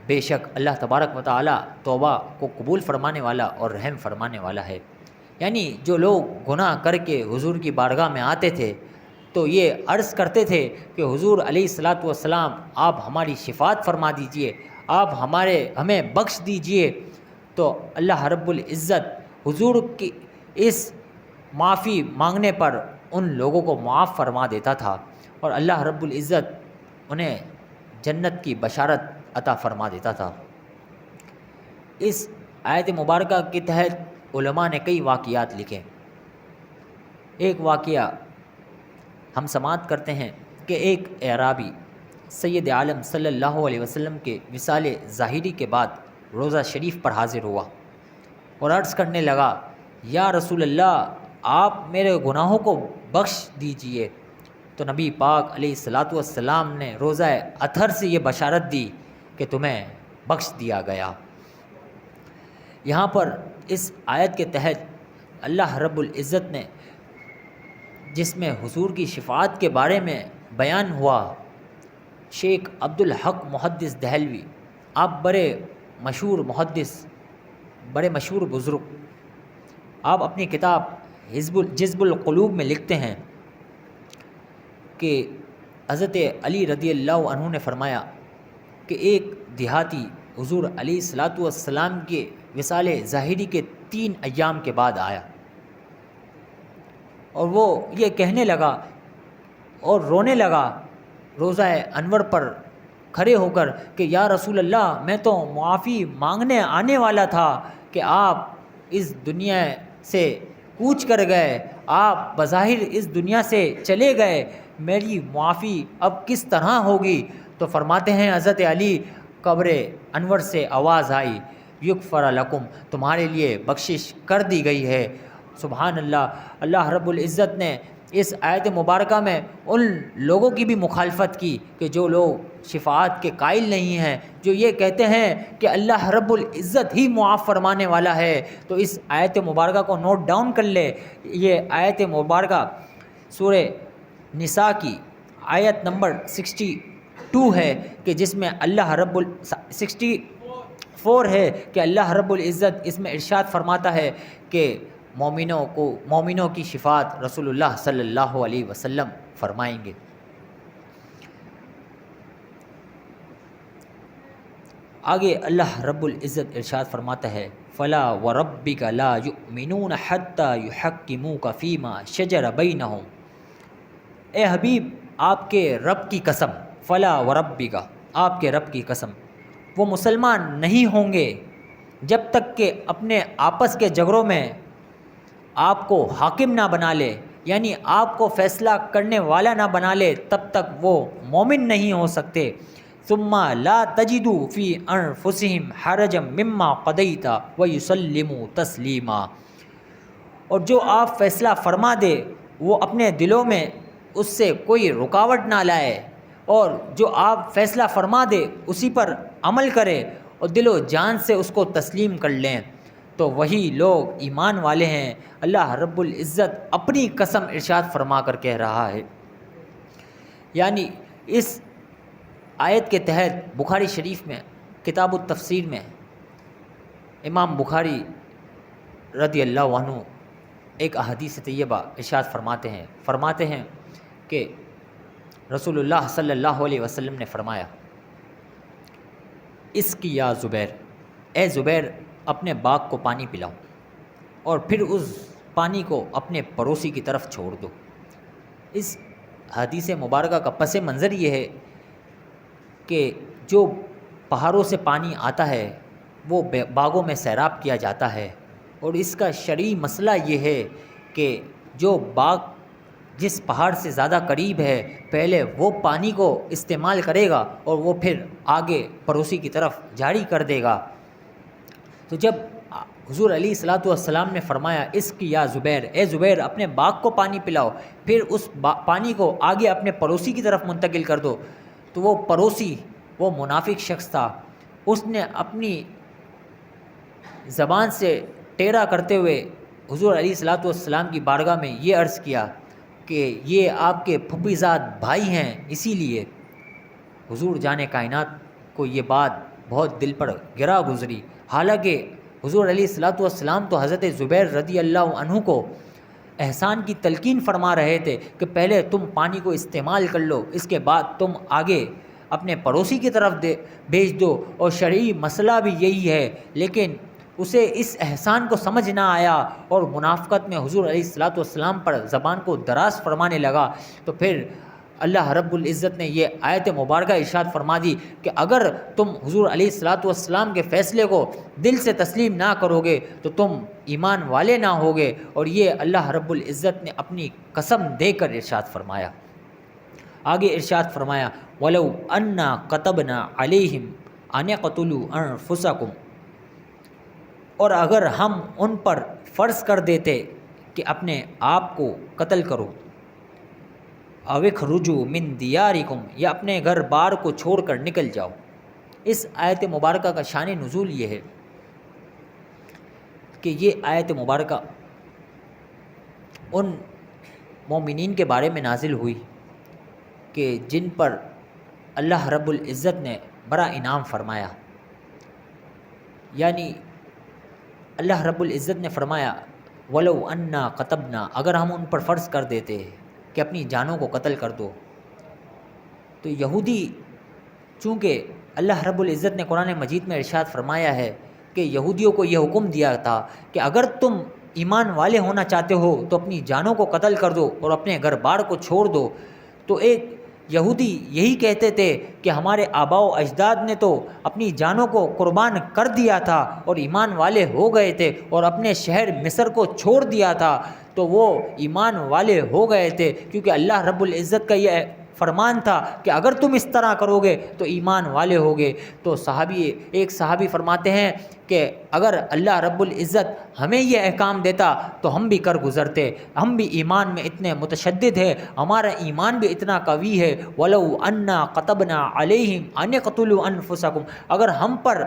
بے شک اللہ تبارک و تعالیٰ توبہ کو قبول فرمانے والا اور رحم فرمانے والا ہے۔ یعنی جو لوگ گناہ کر کے حضور کی بارگاہ میں آتے تھے تو یہ عرض کرتے تھے کہ حضور علیہ الصلاۃ والسلام آپ ہماری شفاعت فرما دیجئے، آپ ہمیں بخش دیجئے، تو اللہ رب العزت حضور کی اس معافی مانگنے پر ان لوگوں کو معاف فرما دیتا تھا اور اللہ رب العزت انہیں جنت کی بشارت عطا فرما دیتا تھا۔ اس آیت مبارکہ کے تحت علماء نے کئی واقعات لکھے۔ ایک واقعہ ہم سماعت کرتے ہیں کہ ایک اعرابی سید عالم صلی اللہ علیہ وسلم کے وصال ظاہری کے بعد روضہ شریف پر حاضر ہوا اور عرض کرنے لگا یا رسول اللہ آپ میرے گناہوں کو بخش دیجئے، تو نبی پاک علیہ الصلاۃ والسلام نے روضہ اطہر سے یہ بشارت دی کہ تمہیں بخش دیا گیا۔ یہاں پر اس آیت کے تحت اللہ رب العزت نے جس میں حضور کی شفاعت کے بارے میں بیان ہوا، شیخ عبدالحق محدث دہلوی، آپ بڑے مشہور محدث، بڑے مشہور بزرگ، آپ اپنی کتاب جذب القلوب میں لکھتے ہیں کہ حضرت علی رضی اللہ عنہ نے فرمایا کہ ایک دیہاتی حضور علیہ الصلاۃ والسلام کے وصال ظاہری کے 3 ایام کے بعد آیا اور وہ یہ کہنے لگا اور رونے لگا روضہ انور پر کھڑے ہو کر کہ یا رسول اللہ میں تو معافی مانگنے آنے والا تھا کہ آپ اس دنیا سے کوچ کر گئے، آپ بظاہر اس دنیا سے چلے گئے، میری معافی اب کس طرح ہوگی؟ تو فرماتے ہیں حضرت علی قبر انور سے آواز آئی یغفر لکم، تمہارے لیے بخشش کر دی گئی ہے۔ سبحان اللہ، اللہ رب العزت نے اس آیت مبارکہ میں ان لوگوں کی بھی مخالفت کی کہ جو لوگ شفاعت کے قائل نہیں ہیں، جو یہ کہتے ہیں کہ اللہ رب العزت ہی معاف فرمانے والا ہے۔ تو اس آیت مبارکہ کو نوٹ ڈاؤن کر لے، یہ آیت مبارکہ سورہ نساء کی آیت نمبر 62 ہے کہ جس میں 64 ہے کہ اللہ رب العزت اس میں ارشاد فرماتا ہے کہ مومنوں کی شفاعت رسول اللہ صلی اللہ علیہ وسلم فرمائیں گے۔ آگے اللہ رب العزت ارشاد فرماتا ہے فلا وربک لا یؤمنون حتی یحکموک فیما شجر بینہم، اے حبیب آپ کے رب کی قسم، فلا وربک آپ کے رب کی قسم، وہ مسلمان نہیں ہوں گے جب تک کہ اپنے آپس کے جھگڑوں میں آپ کو حاکم نہ بنا لے، یعنی آپ کو فیصلہ کرنے والا نہ بنا لے، تب تک وہ مومن نہیں ہو سکتے۔ ثم لا تجدوا فی انفسہم حرجا مما قضیت ویسلموا تسلیما، اور جو آپ فیصلہ فرما دے وہ اپنے دلوں میں اس سے کوئی رکاوٹ نہ لائے، اور جو آپ فیصلہ فرما دے اسی پر عمل کرے اور دل و جان سے اس کو تسلیم کر لیں، تو وہی لوگ ایمان والے ہیں۔ اللہ رب العزت اپنی قسم ارشاد فرما کر کہہ رہا ہے، یعنی اس آیت کے تحت بخاری شریف میں کتاب التفسیر میں امام بخاری رضی اللہ عنہ ایک احادیث طیبہ ارشاد فرماتے ہیں کہ رسول اللہ صلی اللہ علیہ وسلم نے فرمایا، اس کی یا زبیر، اے زبیر اپنے باغ کو پانی پلاؤ اور پھر اس پانی کو اپنے پڑوسی کی طرف چھوڑ دو۔ اس حدیث مبارکہ کا پس منظر یہ ہے کہ جو پہاڑوں سے پانی آتا ہے وہ باغوں میں سیراب کیا جاتا ہے، اور اس کا شرعی مسئلہ یہ ہے کہ جو باغ جس پہاڑ سے زیادہ قریب ہے پہلے وہ پانی کو استعمال کرے گا اور وہ پھر آگے پڑوسی کی طرف جاری کر دے گا۔ تو جب حضور علیہ الصلاۃ والسلام نے فرمایا اس کی یا زبیر، اے زبیر اپنے باغ کو پانی پلاؤ، پھر اس پانی کو آگے اپنے پڑوسی کی طرف منتقل کر دو، تو وہ پڑوسی وہ منافق شخص تھا، اس نے اپنی زبان سے ٹیڑھا کرتے ہوئے حضور علیہ الصلاۃ والسلام کی بارگاہ میں یہ عرض کیا کہ یہ آپ کے پھوپھی زاد بھائی ہیں، اسی لیے حضور جان کائنات کو یہ بات بہت دل پر گرا گزری۔ حالانکہ حضور علیہ الصلاۃ والسلام تو حضرت زبیر رضی اللہ عنہ کو احسان کی تلقین فرما رہے تھے کہ پہلے تم پانی کو استعمال کر لو، اس کے بعد تم آگے اپنے پڑوسی کی طرف بھیج دو، اور شرعی مسئلہ بھی یہی ہے، لیکن اسے اس احسان کو سمجھ نہ آیا اور منافقت میں حضور علیہ الصلاۃ والسلام پر زبان کو دراز فرمانے لگا۔ تو پھر اللہ رب العزت نے یہ آیت مبارکہ ارشاد فرما دی کہ اگر تم حضور علیہ الصلاۃ والسلام کے فیصلے کو دل سے تسلیم نہ کرو گے تو تم ایمان والے نہ ہوگے، اور یہ اللہ رب العزت نے اپنی قسم دے کر ارشاد فرمایا۔ آگے ارشاد فرمایا وَلَوْ أَنَّا كَتَبْنَا عَلَيْهِمْ أَنِ اقْتُلُوا أَنفُسَكُمْ، اور اگر ہم ان پر فرض کر دیتے کہ اپنے آپ کو قتل کرو، أَوْ اخْرُجُوا مِن دِيَارِكُمْ، یا اپنے گھر بار کو چھوڑ کر نکل جاؤ۔ اس آیت مبارکہ کا شان نزول یہ ہے کہ یہ آیت مبارکہ ان مومنین کے بارے میں نازل ہوئی کہ جن پر اللہ رب العزت نے بڑا انعام فرمایا، یعنی اللہ رب العزت نے فرمایا وَلَوْ أَنَّا كَتَبْنَا، اگر ہم ان پر فرض کر دیتے کہ اپنی جانوں کو قتل کر دو، تو یہودی چونکہ اللہ رب العزت نے قرآن مجید میں ارشاد فرمایا ہے کہ یہودیوں کو یہ حکم دیا تھا کہ اگر تم ایمان والے ہونا چاہتے ہو تو اپنی جانوں کو قتل کر دو اور اپنے گھر بار کو چھوڑ دو، تو ایک یہودی یہی کہتے تھے کہ ہمارے آباء و اجداد نے تو اپنی جانوں کو قربان کر دیا تھا اور ایمان والے ہو گئے تھے، اور اپنے شہر مصر کو چھوڑ دیا تھا تو وہ ایمان والے ہو گئے تھے، کیونکہ اللہ رب العزت کا یہ فرمان تھا کہ اگر تم اس طرح کرو گے تو ایمان والے ہوگے۔ تو ایک صحابی فرماتے ہیں کہ اگر اللہ رب العزت ہمیں یہ احکام دیتا تو ہم بھی کر گزرتے، ہم بھی ایمان میں اتنے متشدد ہے، ہمارا ایمان بھی اتنا قوی ہے۔ وَلَوْ أَنَّا كَتَبْنَا عَلَيْهِمْ أَنِ اقْتُلُوا أَنفُسَكُمْ، اگر ہم پر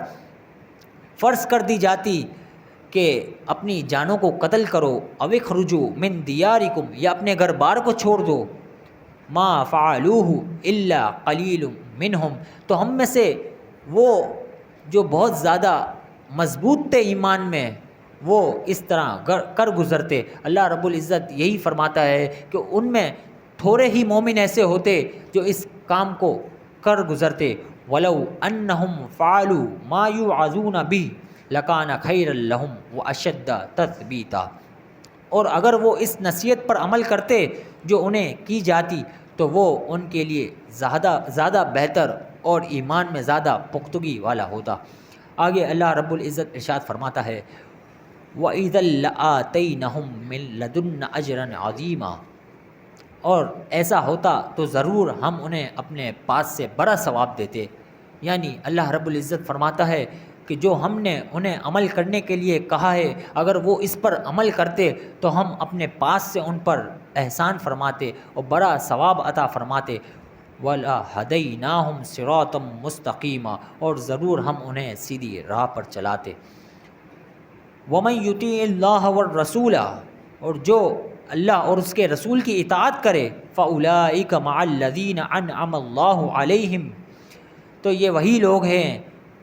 فرض کر دی جاتی کہ اپنی جانوں کو قتل کرو، أَوْ اخْرُجُوا مِن دِيَارِكُمْ، یا اپنے گھر بار کو چھوڑ دو، ما فعلوه الا قلیل منہم، تو ہم میں سے وہ جو بہت زیادہ مضبوط تھے ایمان میں وہ اس طرح کر گزرتے۔ اللہ رب العزت یہی فرماتا ہے کہ ان میں تھوڑے ہی مومن ایسے ہوتے جو اس کام کو کر گزرتے۔ وَلَوْ أَنَّهُمْ فَعَلُوا مَا يُوعَظُونَ بِهِ لَكَانَ خَيْرًا لَهُمْ وَأَشَدَّ تَثْبِيتًا، اور اگر وہ اس نصیحت پر عمل کرتے جو انہیں کی جاتی تو وہ ان کے لیے زیادہ بہتر اور ایمان میں زیادہ پختگی والا ہوتا۔ آگے اللہ رب العزت ارشاد فرماتا ہے وَإِذًا لَآتَيْنَهُم مِّن لَّدُنَّا أَجْرًا عَظِيمًا، اور ایسا ہوتا تو ضرور ہم انہیں اپنے پاس سے بڑا ثواب دیتے۔ یعنی اللہ رب العزت فرماتا ہے کہ جو ہم نے انہیں عمل کرنے کے لیے کہا ہے اگر وہ اس پر عمل کرتے تو ہم اپنے پاس سے ان پر احسان فرماتے اور بڑا ثواب عطا فرماتے۔ وَلَهَدَيْنَاهُمْ صِرَاطًا مُسْتَقِيمًا، اور ضرور ہم انہیں سیدھی راہ پر چلاتے۔ وَمَن يُطِيعِ اللَّهَ وَالرَّسُولَ، اور جو اللہ اور اس کے رسول کی اطاعت کرے فَأُولَٰئِكَ مَعَ الَّذِينَ أَنْعَمَ اللَّهُ عَلَيْهِمْ، تو یہ وہی لوگ ہیں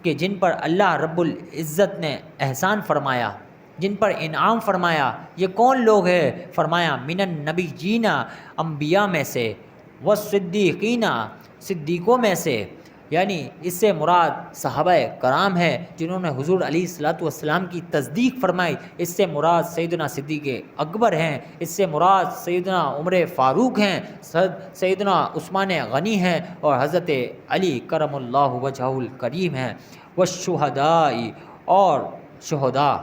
کہ جن پر اللہ رب العزت نے احسان فرمایا، جن پر انعام فرمایا۔ یہ کون لوگ ہیں؟ فرمایا من النبیین، انبیاء میں سے، والصدیقین، صدیقوں میں سے، یعنی اس سے مراد صحابہ کرام ہیں جنہوں نے حضور علیہ الصلاۃ والسلام کی تصدیق فرمائی۔ اس سے مراد سیدنا صدیق اکبر ہیں، اس سے مراد سیدنا عمر فاروق ہیں، سیدنا عثمان غنی ہیں، اور حضرت علی کرم اللہ وجہہ الکریم ہیں۔ والشہداء، اور شہداء،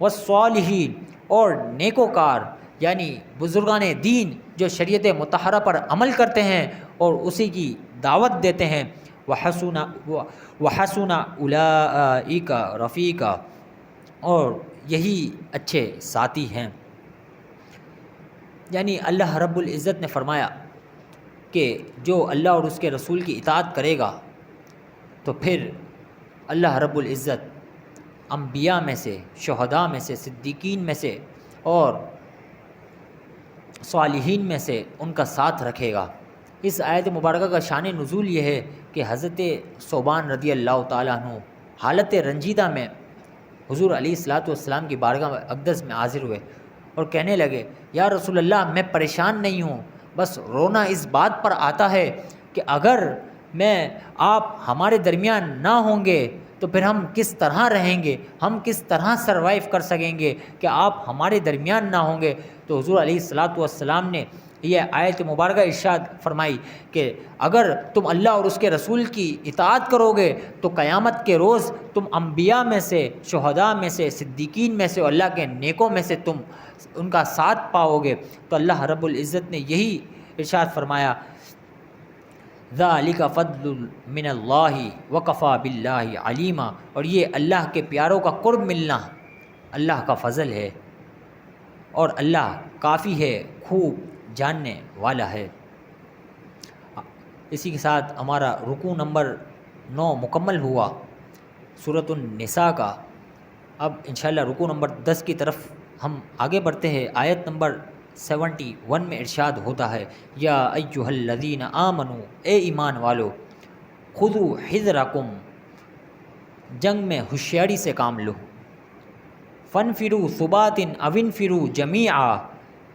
والصالحین، اور نیکوکار، یعنی بزرگان دین جو شریعت مطہرہ پر عمل کرتے ہیں اور اسی کی دعوت دیتے ہیں۔ وحسن اولئک رفیقا، اور یہی اچھے ساتھی ہیں۔ یعنی اللہ رب العزت نے فرمایا کہ جو اللہ اور اس کے رسول کی اطاعت کرے گا تو پھر اللہ رب العزت انبیاء میں سے، شہداء میں سے، صدیقین میں سے اور صالحین میں سے ان کا ساتھ رکھے گا۔ اس آیت مبارکہ کا شان نزول یہ ہے کہ حضرت ثوبان رضی اللہ تعالیٰ عنہ حالت رنجیدہ میں حضور علیہ الصلاۃ والسلام کی بارگاہ اقدس میں حاضر ہوئے اور کہنے لگے یا رسول اللہ، میں پریشان نہیں ہوں، بس رونا اس بات پر آتا ہے کہ اگر آپ ہمارے درمیان نہ ہوں گے تو پھر ہم کس طرح رہیں گے، ہم کس طرح سروائیو کر سکیں گے کہ آپ ہمارے درمیان نہ ہوں گے۔ تو حضور علیہ الصلاۃ والسلام نے یہ آیت مبارکہ ارشاد فرمائی کہ اگر تم اللہ اور اس کے رسول کی اطاعت کرو گے تو قیامت کے روز تم انبیاء میں سے، شہداء میں سے، صدیقین میں سے اور اللہ کے نیکوں میں سے تم ان کا ساتھ پاؤ گے۔ تو اللہ رب العزت نے یہی ارشاد فرمایا ذَلِكَ فَضْلٌ مِّنَ اللَّهِ وَكَفَى بِاللَّهِ عَلِيمًا، اور یہ اللہ کے پیاروں کا قرب ملنا اللہ کا فضل ہے اور اللہ کافی ہے، خوب جاننے والا ہے۔ اسی کے ساتھ ہمارا رکوع نمبر 9 مکمل ہوا سورۃ النساء کا۔ اب انشاءاللہ رکوع نمبر 10 کی طرف ہم آگے بڑھتے ہیں۔ آیت نمبر 71 میں ارشاد ہوتا ہے یا ایھا الذین آمنوا، اے ایمان والو، خذوا حذرکم، جنگ میں ہوشیاری سے کام لو، فانفروا ثبات او انفروا جمیعا،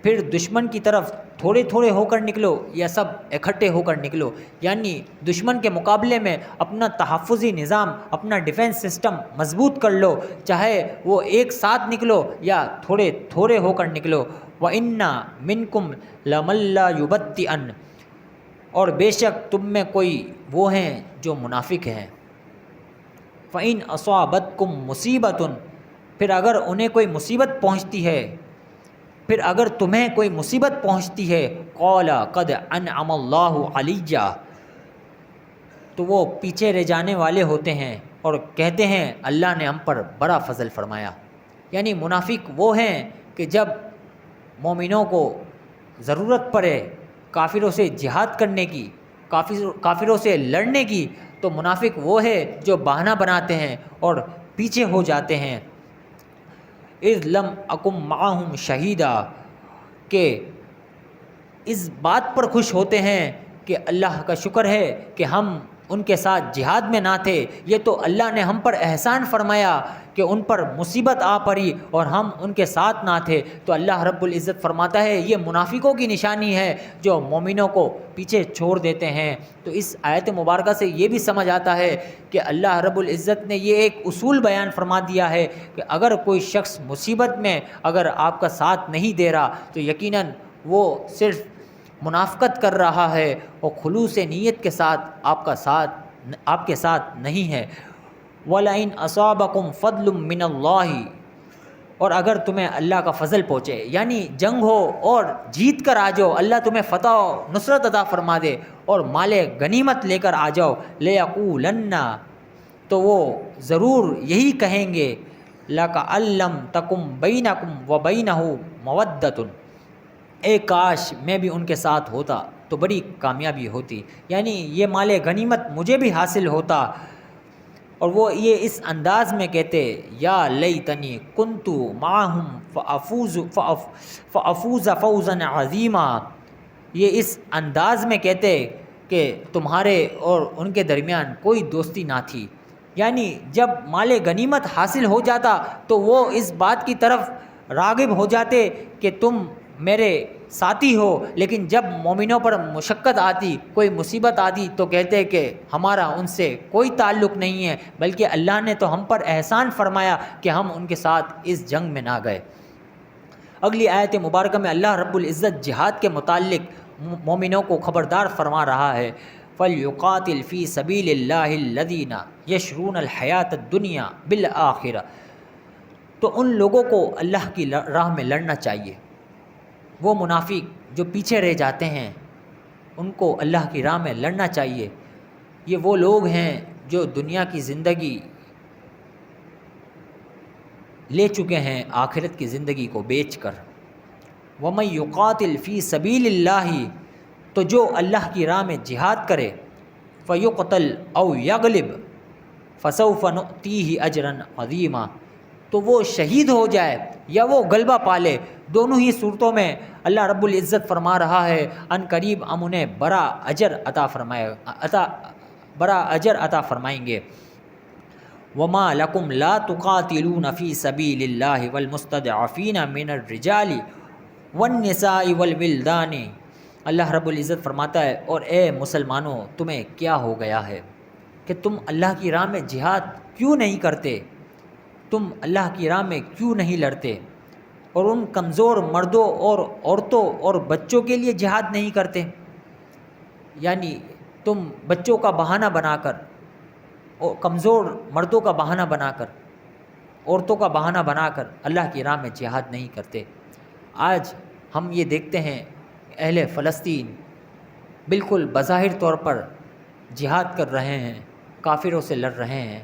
پھر دشمن کی طرف تھوڑے تھوڑے ہو کر نکلو یا سب اکٹھے ہو کر نکلو۔ یعنی دشمن کے مقابلے میں اپنا تحفظی نظام، اپنا ڈیفنس سسٹم مضبوط کر لو، چاہے وہ ایک ساتھ نکلو یا تھوڑے تھوڑے ہو کر نکلو۔ وَإِنَّ مِنْكُمْ لَمَن لَّا يُبَطِّئَنَ، اور بے شک تم میں کوئی وہ ہیں جو منافق ہیں۔ فَإِنْ أَصَابَتْكُمْ مُصِيبَةٌ، پھر اگر انہیں کوئی مصیبت پہنچتی ہے، پھر اگر تمہیں کوئی مصیبت پہنچتی ہے، قَالَ قَدْ أَنْعَمَ اللَّهُ عَلَيَّ، تو وہ پیچھے رہ جانے والے ہوتے ہیں اور کہتے ہیں اللہ نے ہم پر بڑا فضل فرمایا۔ یعنی منافق وہ ہیں کہ جب مومنوں کو ضرورت پڑے کافروں سے جہاد کرنے کی، کافروں سے لڑنے کی، تو منافق وہ ہے جو بہانہ بناتے ہیں اور پیچھے ہو جاتے ہیں۔ اذ لم اکم معہم شہیدا، کہ اس بات پر خوش ہوتے ہیں کہ اللہ کا شکر ہے کہ ہم ان کے ساتھ جہاد میں نہ تھے، یہ تو اللہ نے ہم پر احسان فرمایا کہ ان پر مصیبت آ پڑی اور ہم ان کے ساتھ نہ تھے۔ تو اللہ رب العزت فرماتا ہے یہ منافقوں کی نشانی ہے جو مومنوں کو پیچھے چھوڑ دیتے ہیں۔ تو اس آیت مبارکہ سے یہ بھی سمجھ آتا ہے کہ اللہ رب العزت نے یہ ایک اصول بیان فرما دیا ہے کہ اگر کوئی شخص مصیبت میں اگر آپ کا ساتھ نہیں دے رہا تو یقیناً وہ صرف منافقت کر رہا ہے اور خلوص نیت کے ساتھ آپ کے ساتھ نہیں ہے۔ وَلَئِنْ أَصَابَكُمْ فَضْلٌ مِّنَ اللَّهِ، اور اگر تمہیں اللہ کا فضل پہنچے، یعنی جنگ ہو اور جیت کر آ جاؤ، اللہ تمہیں فتح و نصرت عطا فرما دے اور مال غنیمت لے کر آ جاؤ، لَيَقُولَنَّ، تو وہ ضرور یہی کہیں گے، لَكَأَن لَّمْ تَكُن بَيْنَكُمْ وَبَيْنَهُ مَوَدَّةٌ، اے کاش میں بھی ان کے ساتھ ہوتا تو بڑی کامیابی ہوتی، یعنی یہ مال غنیمت مجھے بھی حاصل ہوتا۔ اور وہ یہ اس انداز میں کہتے، یا لیتنی کنت معہم فافوز فوزا عظیما، یہ اس انداز میں کہتے کہ تمہارے اور ان کے درمیان کوئی دوستی نہ تھی، یعنی جب مال غنیمت حاصل ہو جاتا تو وہ اس بات کی طرف راغب ہو جاتے کہ تم میرے ساتھی ہو، لیکن جب مومنوں پر مشقت آتی، کوئی مصیبت آتی تو کہتے کہ ہمارا ان سے کوئی تعلق نہیں ہے، بلکہ اللہ نے تو ہم پر احسان فرمایا کہ ہم ان کے ساتھ اس جنگ میں نہ گئے۔ اگلی آیت مبارکہ میں اللہ رب العزت جہاد کے متعلق مومنوں کو خبردار فرما رہا ہے، فَلْيُقَاتِلْ فِي سَبِيلِ اللَّهِ الَّذِينَ يَشْرُونَ الْحَيَاةَ الدُّنْيَا بِالْآخِرَةِ، تو ان لوگوں کو اللہ کی راہ میں لڑنا چاہیے۔ وہ منافق جو پیچھے رہ جاتے ہیں ان کو اللہ کی راہ میں لڑنا چاہیے۔ یہ وہ لوگ ہیں جو دنیا کی زندگی لے چکے ہیں آخرت کی زندگی کو بیچ کر۔ وَمَن يُقَاتِلْ فِي سَبِيلِ اللَّهِ، تو جو اللہ کی راہ میں جہاد کرے، فَيُقْتَلْ أَوْ يَغْلِبْ فَسَوْفَ نُؤْتِيهِ أَجْرًا عَظِيمًا، تو وہ شہید ہو جائے یا وہ غلبہ پالے، دونوں ہی صورتوں میں اللہ رب العزت فرما رہا ہے ان قریب ہم انہیں بڑا اجر عطا فرمائیں گے۔ وَمَا لَكُمْ لَا تُقَاتِلُونَ فِي سَبِيلِ اللَّهِ وَالْمُسْتَضْعَفِينَ مِنَ الرِّجَالِ وَالنِّسَاءِ وَالْوِلْدَانِ، اللہ رب العزت فرماتا ہے اور اے مسلمانوں تمہیں کیا ہو گیا ہے کہ تم اللہ کی راہ میں جہاد کیوں نہیں کرتے، تم اللہ کی راہ میں کیوں نہیں لڑتے، اور ان کمزور مردوں اور عورتوں اور بچوں کے لیے جہاد نہیں کرتے، یعنی تم بچوں کا بہانہ بنا کر اور کمزور مردوں کا بہانہ بنا کر عورتوں کا بہانہ بنا کر اللہ کی راہ میں جہاد نہیں کرتے۔ آج ہم یہ دیکھتے ہیں اہل فلسطین بالکل بظاہر طور پر جہاد کر رہے ہیں، کافروں سے لڑ رہے ہیں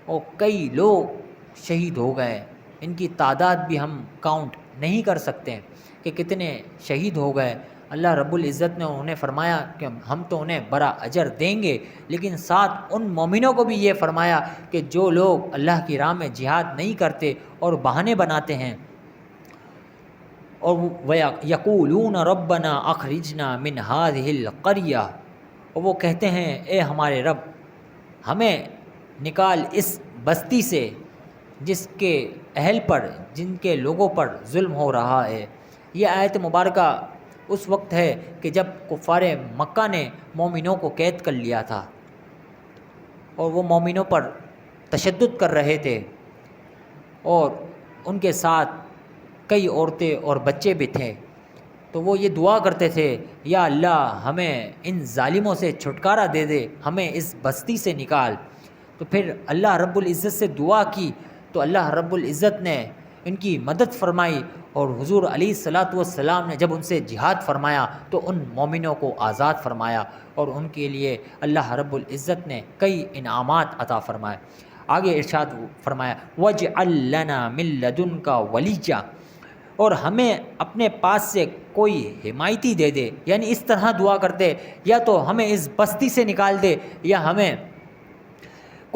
اور کئی لوگ شہید ہو گئے، ان کی تعداد بھی ہم کاؤنٹ نہیں کر سکتے کہ کتنے شہید ہو گئے۔ اللہ رب العزت نے انہیں فرمایا کہ ہم تو انہیں بڑا اجر دیں گے، لیکن ساتھ ان مومنوں کو بھی یہ فرمایا کہ جو لوگ اللہ کی راہ میں جہاد نہیں کرتے اور بہانے بناتے ہیں اور یقولون ربنا اخرجنا من هذه القرية، اور وہ کہتے ہیں اے ہمارے رب ہمیں نکال اس بستی سے جس کے اہل پر، جن کے لوگوں پر ظلم ہو رہا ہے۔ یہ آیت مبارکہ اس وقت ہے کہ جب کفار مکہ نے مومنوں کو قید کر لیا تھا اور وہ مومنوں پر تشدد کر رہے تھے اور ان کے ساتھ کئی عورتیں اور بچے بھی تھے، تو وہ یہ دعا کرتے تھے یا اللہ ہمیں ان ظالموں سے چھٹکارا دے دے، ہمیں اس بستی سے نکال۔ تو پھر اللہ رب العزت سے دعا کی تو اللہ رب العزت نے ان کی مدد فرمائی، اور حضور علیہ الصلاۃ والسلام نے جب ان سے جہاد فرمایا تو ان مومنوں کو آزاد فرمایا اور ان کے لیے اللہ رب العزت نے کئی انعامات عطا فرمائے۔ آگے ارشاد فرمایا وَاجْعَل لَّنَا مِن لَّدُنْكَ وَلِيًّا، اور ہمیں اپنے پاس سے کوئی حمایتی دے دے، یعنی اس طرح دعا کرتے یا تو ہمیں اس بستی سے نکال دے یا ہمیں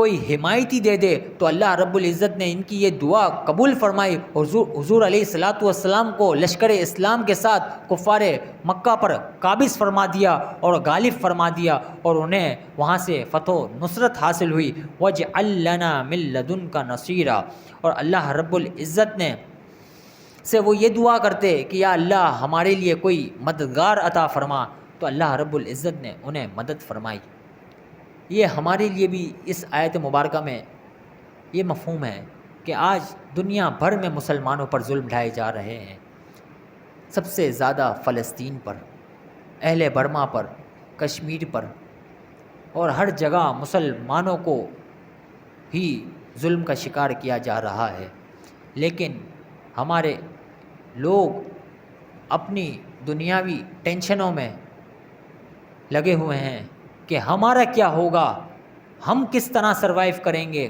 کوئی حمایتی دے دے تو اللہ رب العزت نے ان کی یہ دعا قبول فرمائی، حضور علیہ الصلاۃ والسلام کو لشکر اسلام کے ساتھ کفار مکہ پر قابض فرما دیا اور غالب فرما دیا، اور انہیں وہاں سے فتح و نصرت حاصل ہوئی۔ وَاجْعَلْ لَنَا مِن لَّدُنْكَ نَصِيرًا، اور اللہ رب العزت نے سے وہ یہ دعا کرتے کہ یا اللہ ہمارے لیے کوئی مددگار عطا فرما، تو اللہ رب العزت نے انہیں مدد فرمائی۔ یہ ہمارے لیے بھی اس آیت مبارکہ میں یہ مفہوم ہے کہ آج دنیا بھر میں مسلمانوں پر ظلم ڈھائے جا رہے ہیں، سب سے زیادہ فلسطین پر، اہل برما پر، کشمیر پر، اور ہر جگہ مسلمانوں کو ہی ظلم کا شکار کیا جا رہا ہے، لیکن ہمارے لوگ اپنی دنیاوی ٹینشنوں میں لگے ہوئے ہیں کہ ہمارا کیا ہوگا، ہم کس طرح سروائیو کریں گے،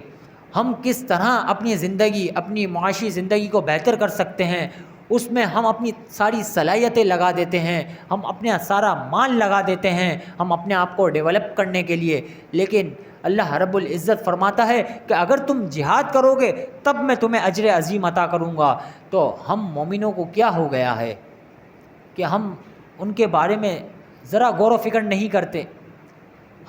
ہم کس طرح اپنی زندگی، اپنی معاشی زندگی کو بہتر کر سکتے ہیں، اس میں ہم اپنی ساری صلاحیتیں لگا دیتے ہیں، ہم اپنا سارا مال لگا دیتے ہیں ہم اپنے آپ کو ڈیولپ کرنے کے لیے، لیکن اللہ رب العزت فرماتا ہے کہ اگر تم جہاد کرو گے تب میں تمہیں اجر عظیم عطا کروں گا۔ تو ہم مومنوں کو کیا ہو گیا ہے کہ ہم ان کے بارے میں ذرا غور و فکر نہیں کرتے؟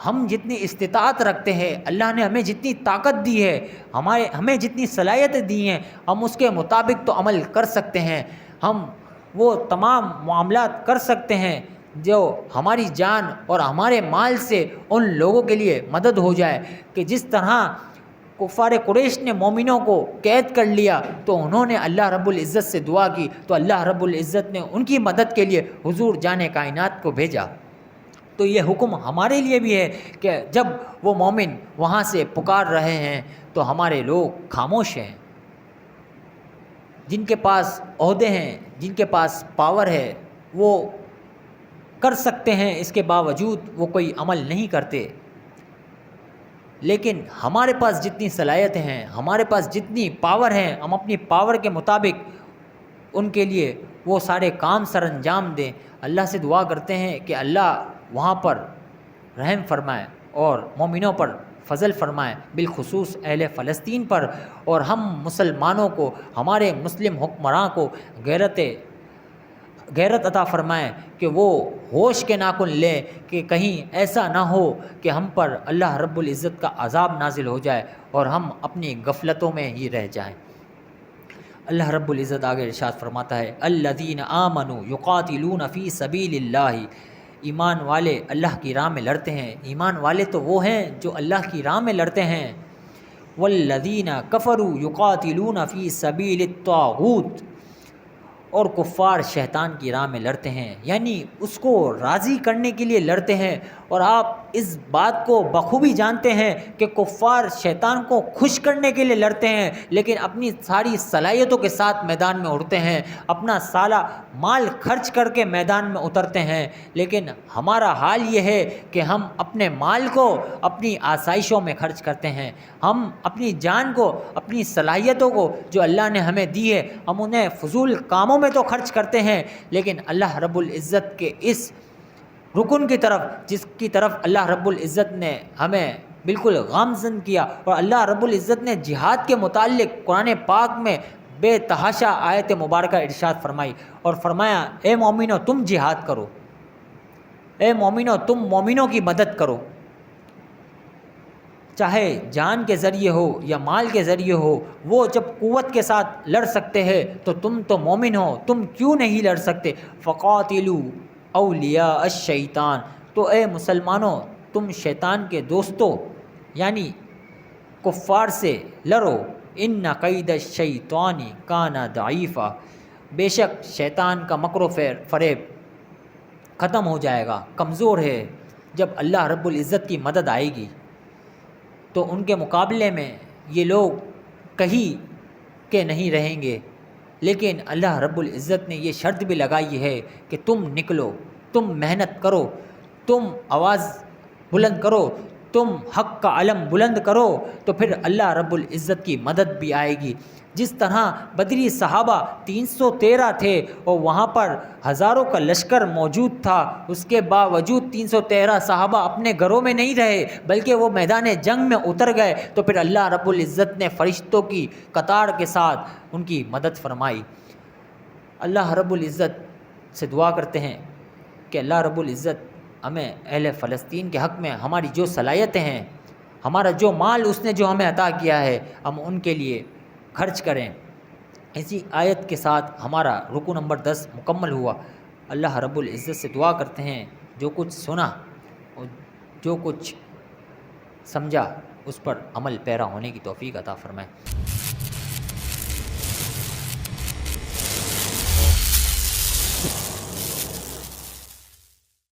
ہم جتنی استطاعت رکھتے ہیں، اللہ نے ہمیں جتنی طاقت دی ہے، ہمیں جتنی صلاحیتیں دی ہیں، ہم اس کے مطابق تو عمل کر سکتے ہیں، ہم وہ تمام معاملات کر سکتے ہیں جو ہماری جان اور ہمارے مال سے ان لوگوں کے لیے مدد ہو جائے، کہ جس طرح کفار قریش نے مومنوں کو قید کر لیا تو انہوں نے اللہ رب العزت سے دعا کی تو اللہ رب العزت نے ان کی مدد کے لیے حضور جان کائنات کو بھیجا۔ تو یہ حکم ہمارے لیے بھی ہے کہ جب وہ مومن وہاں سے پکار رہے ہیں تو ہمارے لوگ خاموش ہیں، جن کے پاس عہدے ہیں، جن کے پاس پاور ہے، وہ کر سکتے ہیں، اس کے باوجود وہ کوئی عمل نہیں کرتے، لیکن ہمارے پاس جتنی صلاحیتیں ہیں، ہمارے پاس جتنی پاور ہیں، ہم اپنی پاور کے مطابق ان کے لیے وہ سارے کام سر انجام دیں۔ اللہ سے دعا کرتے ہیں کہ اللہ وہاں پر رحم فرمائے اور مومنوں پر فضل فرمائے، بالخصوص اہل فلسطین پر، اور ہم مسلمانوں کو، ہمارے مسلم حکمراں کو غیرت عطا فرمائے کہ وہ ہوش کے ناخن لیں کہ کہیں ایسا نہ ہو کہ ہم پر اللہ رب العزت کا عذاب نازل ہو جائے اور ہم اپنی غفلتوں میں ہی رہ جائیں۔ اللہ رب العزت آگے ارشاد فرماتا ہے الذین آمنوا یقاتلون فی سبیل اللہ، ایمان والے اللہ کی راہ میں لڑتے ہیں۔ ایمان والے تو وہ ہیں جو اللہ کی راہ میں لڑتے ہیں۔ والذین کفروا یقاتلون فی سبیل الطاغوت، اور کفار شیطان کی راہ میں لڑتے ہیں، یعنی اس کو راضی کرنے کے لیے لڑتے ہیں۔ اور آپ اس بات کو بخوبی جانتے ہیں کہ کفار شیطان کو خوش کرنے کے لیے لڑتے ہیں، لیکن اپنی ساری صلاحیتوں کے ساتھ میدان میں اڑتے ہیں، اپنا سارا مال خرچ کر کے میدان میں اترتے ہیں، لیکن ہمارا حال یہ ہے کہ ہم اپنے مال کو اپنی آسائشوں میں خرچ کرتے ہیں، ہم اپنی جان کو، اپنی صلاحیتوں کو جو اللہ نے ہمیں دی ہے، ہم انہیں فضول کاموں میں تو خرچ کرتے ہیں، لیکن اللہ رب العزت کے اس رکن کی طرف، جس کی طرف اللہ رب العزت نے ہمیں بالکل گامزن کیا، اور اللہ رب العزت نے جہاد کے متعلق قرآن پاک میں بے تحاشا آیت مبارکہ ارشاد فرمائی اور فرمایا اے مومنو تم جہاد کرو، اے مومنو تم مومنوں کی مدد کرو، چاہے جان کے ذریعے ہو یا مال کے ذریعے ہو، وہ جب قوت کے ساتھ لڑ سکتے ہیں تو تم تو مومن ہو، تم کیوں نہیں لڑ سکتے؟ فقاتلوا اولیاء الشیطان، تو اے مسلمانوں تم شیطان کے دوستوں یعنی کفار سے لڑو، ان قید الشیطان کان ضعیفا، بے شک شیطان کا مکر و فریب ختم ہو جائے گا، کمزور ہے۔ جب اللہ رب العزت کی مدد آئے گی تو ان کے مقابلے میں یہ لوگ کہیں کے نہیں رہیں گے، لیکن اللہ رب العزت نے یہ شرط بھی لگائی ہے کہ تم نکلو، تم محنت کرو، تم آواز بلند کرو، تم حق کا علم بلند کرو تو پھر اللہ رب العزت کی مدد بھی آئے گی۔ جس طرح بدری صحابہ 313 تھے اور وہاں پر ہزاروں کا لشکر موجود تھا، اس کے باوجود 313 صحابہ اپنے گھروں میں نہیں رہے بلکہ وہ میدان جنگ میں اتر گئے، تو پھر اللہ رب العزت نے فرشتوں کی قطار کے ساتھ ان کی مدد فرمائی۔ اللہ رب العزت سے دعا کرتے ہیں کہ اللہ رب العزت ہمیں اہل فلسطین کے حق میں ہماری جو صلاحیتیں ہیں، ہمارا جو مال اس نے جو ہمیں عطا کیا ہے، ہم ان کے لیے خرچ کریں۔ اسی آیت کے ساتھ ہمارا رکوع نمبر 10 مکمل ہوا۔ اللہ رب العزت سے دعا کرتے ہیں جو کچھ سنا اور جو کچھ سمجھا اس پر عمل پیرا ہونے کی توفیق عطا فرمائے۔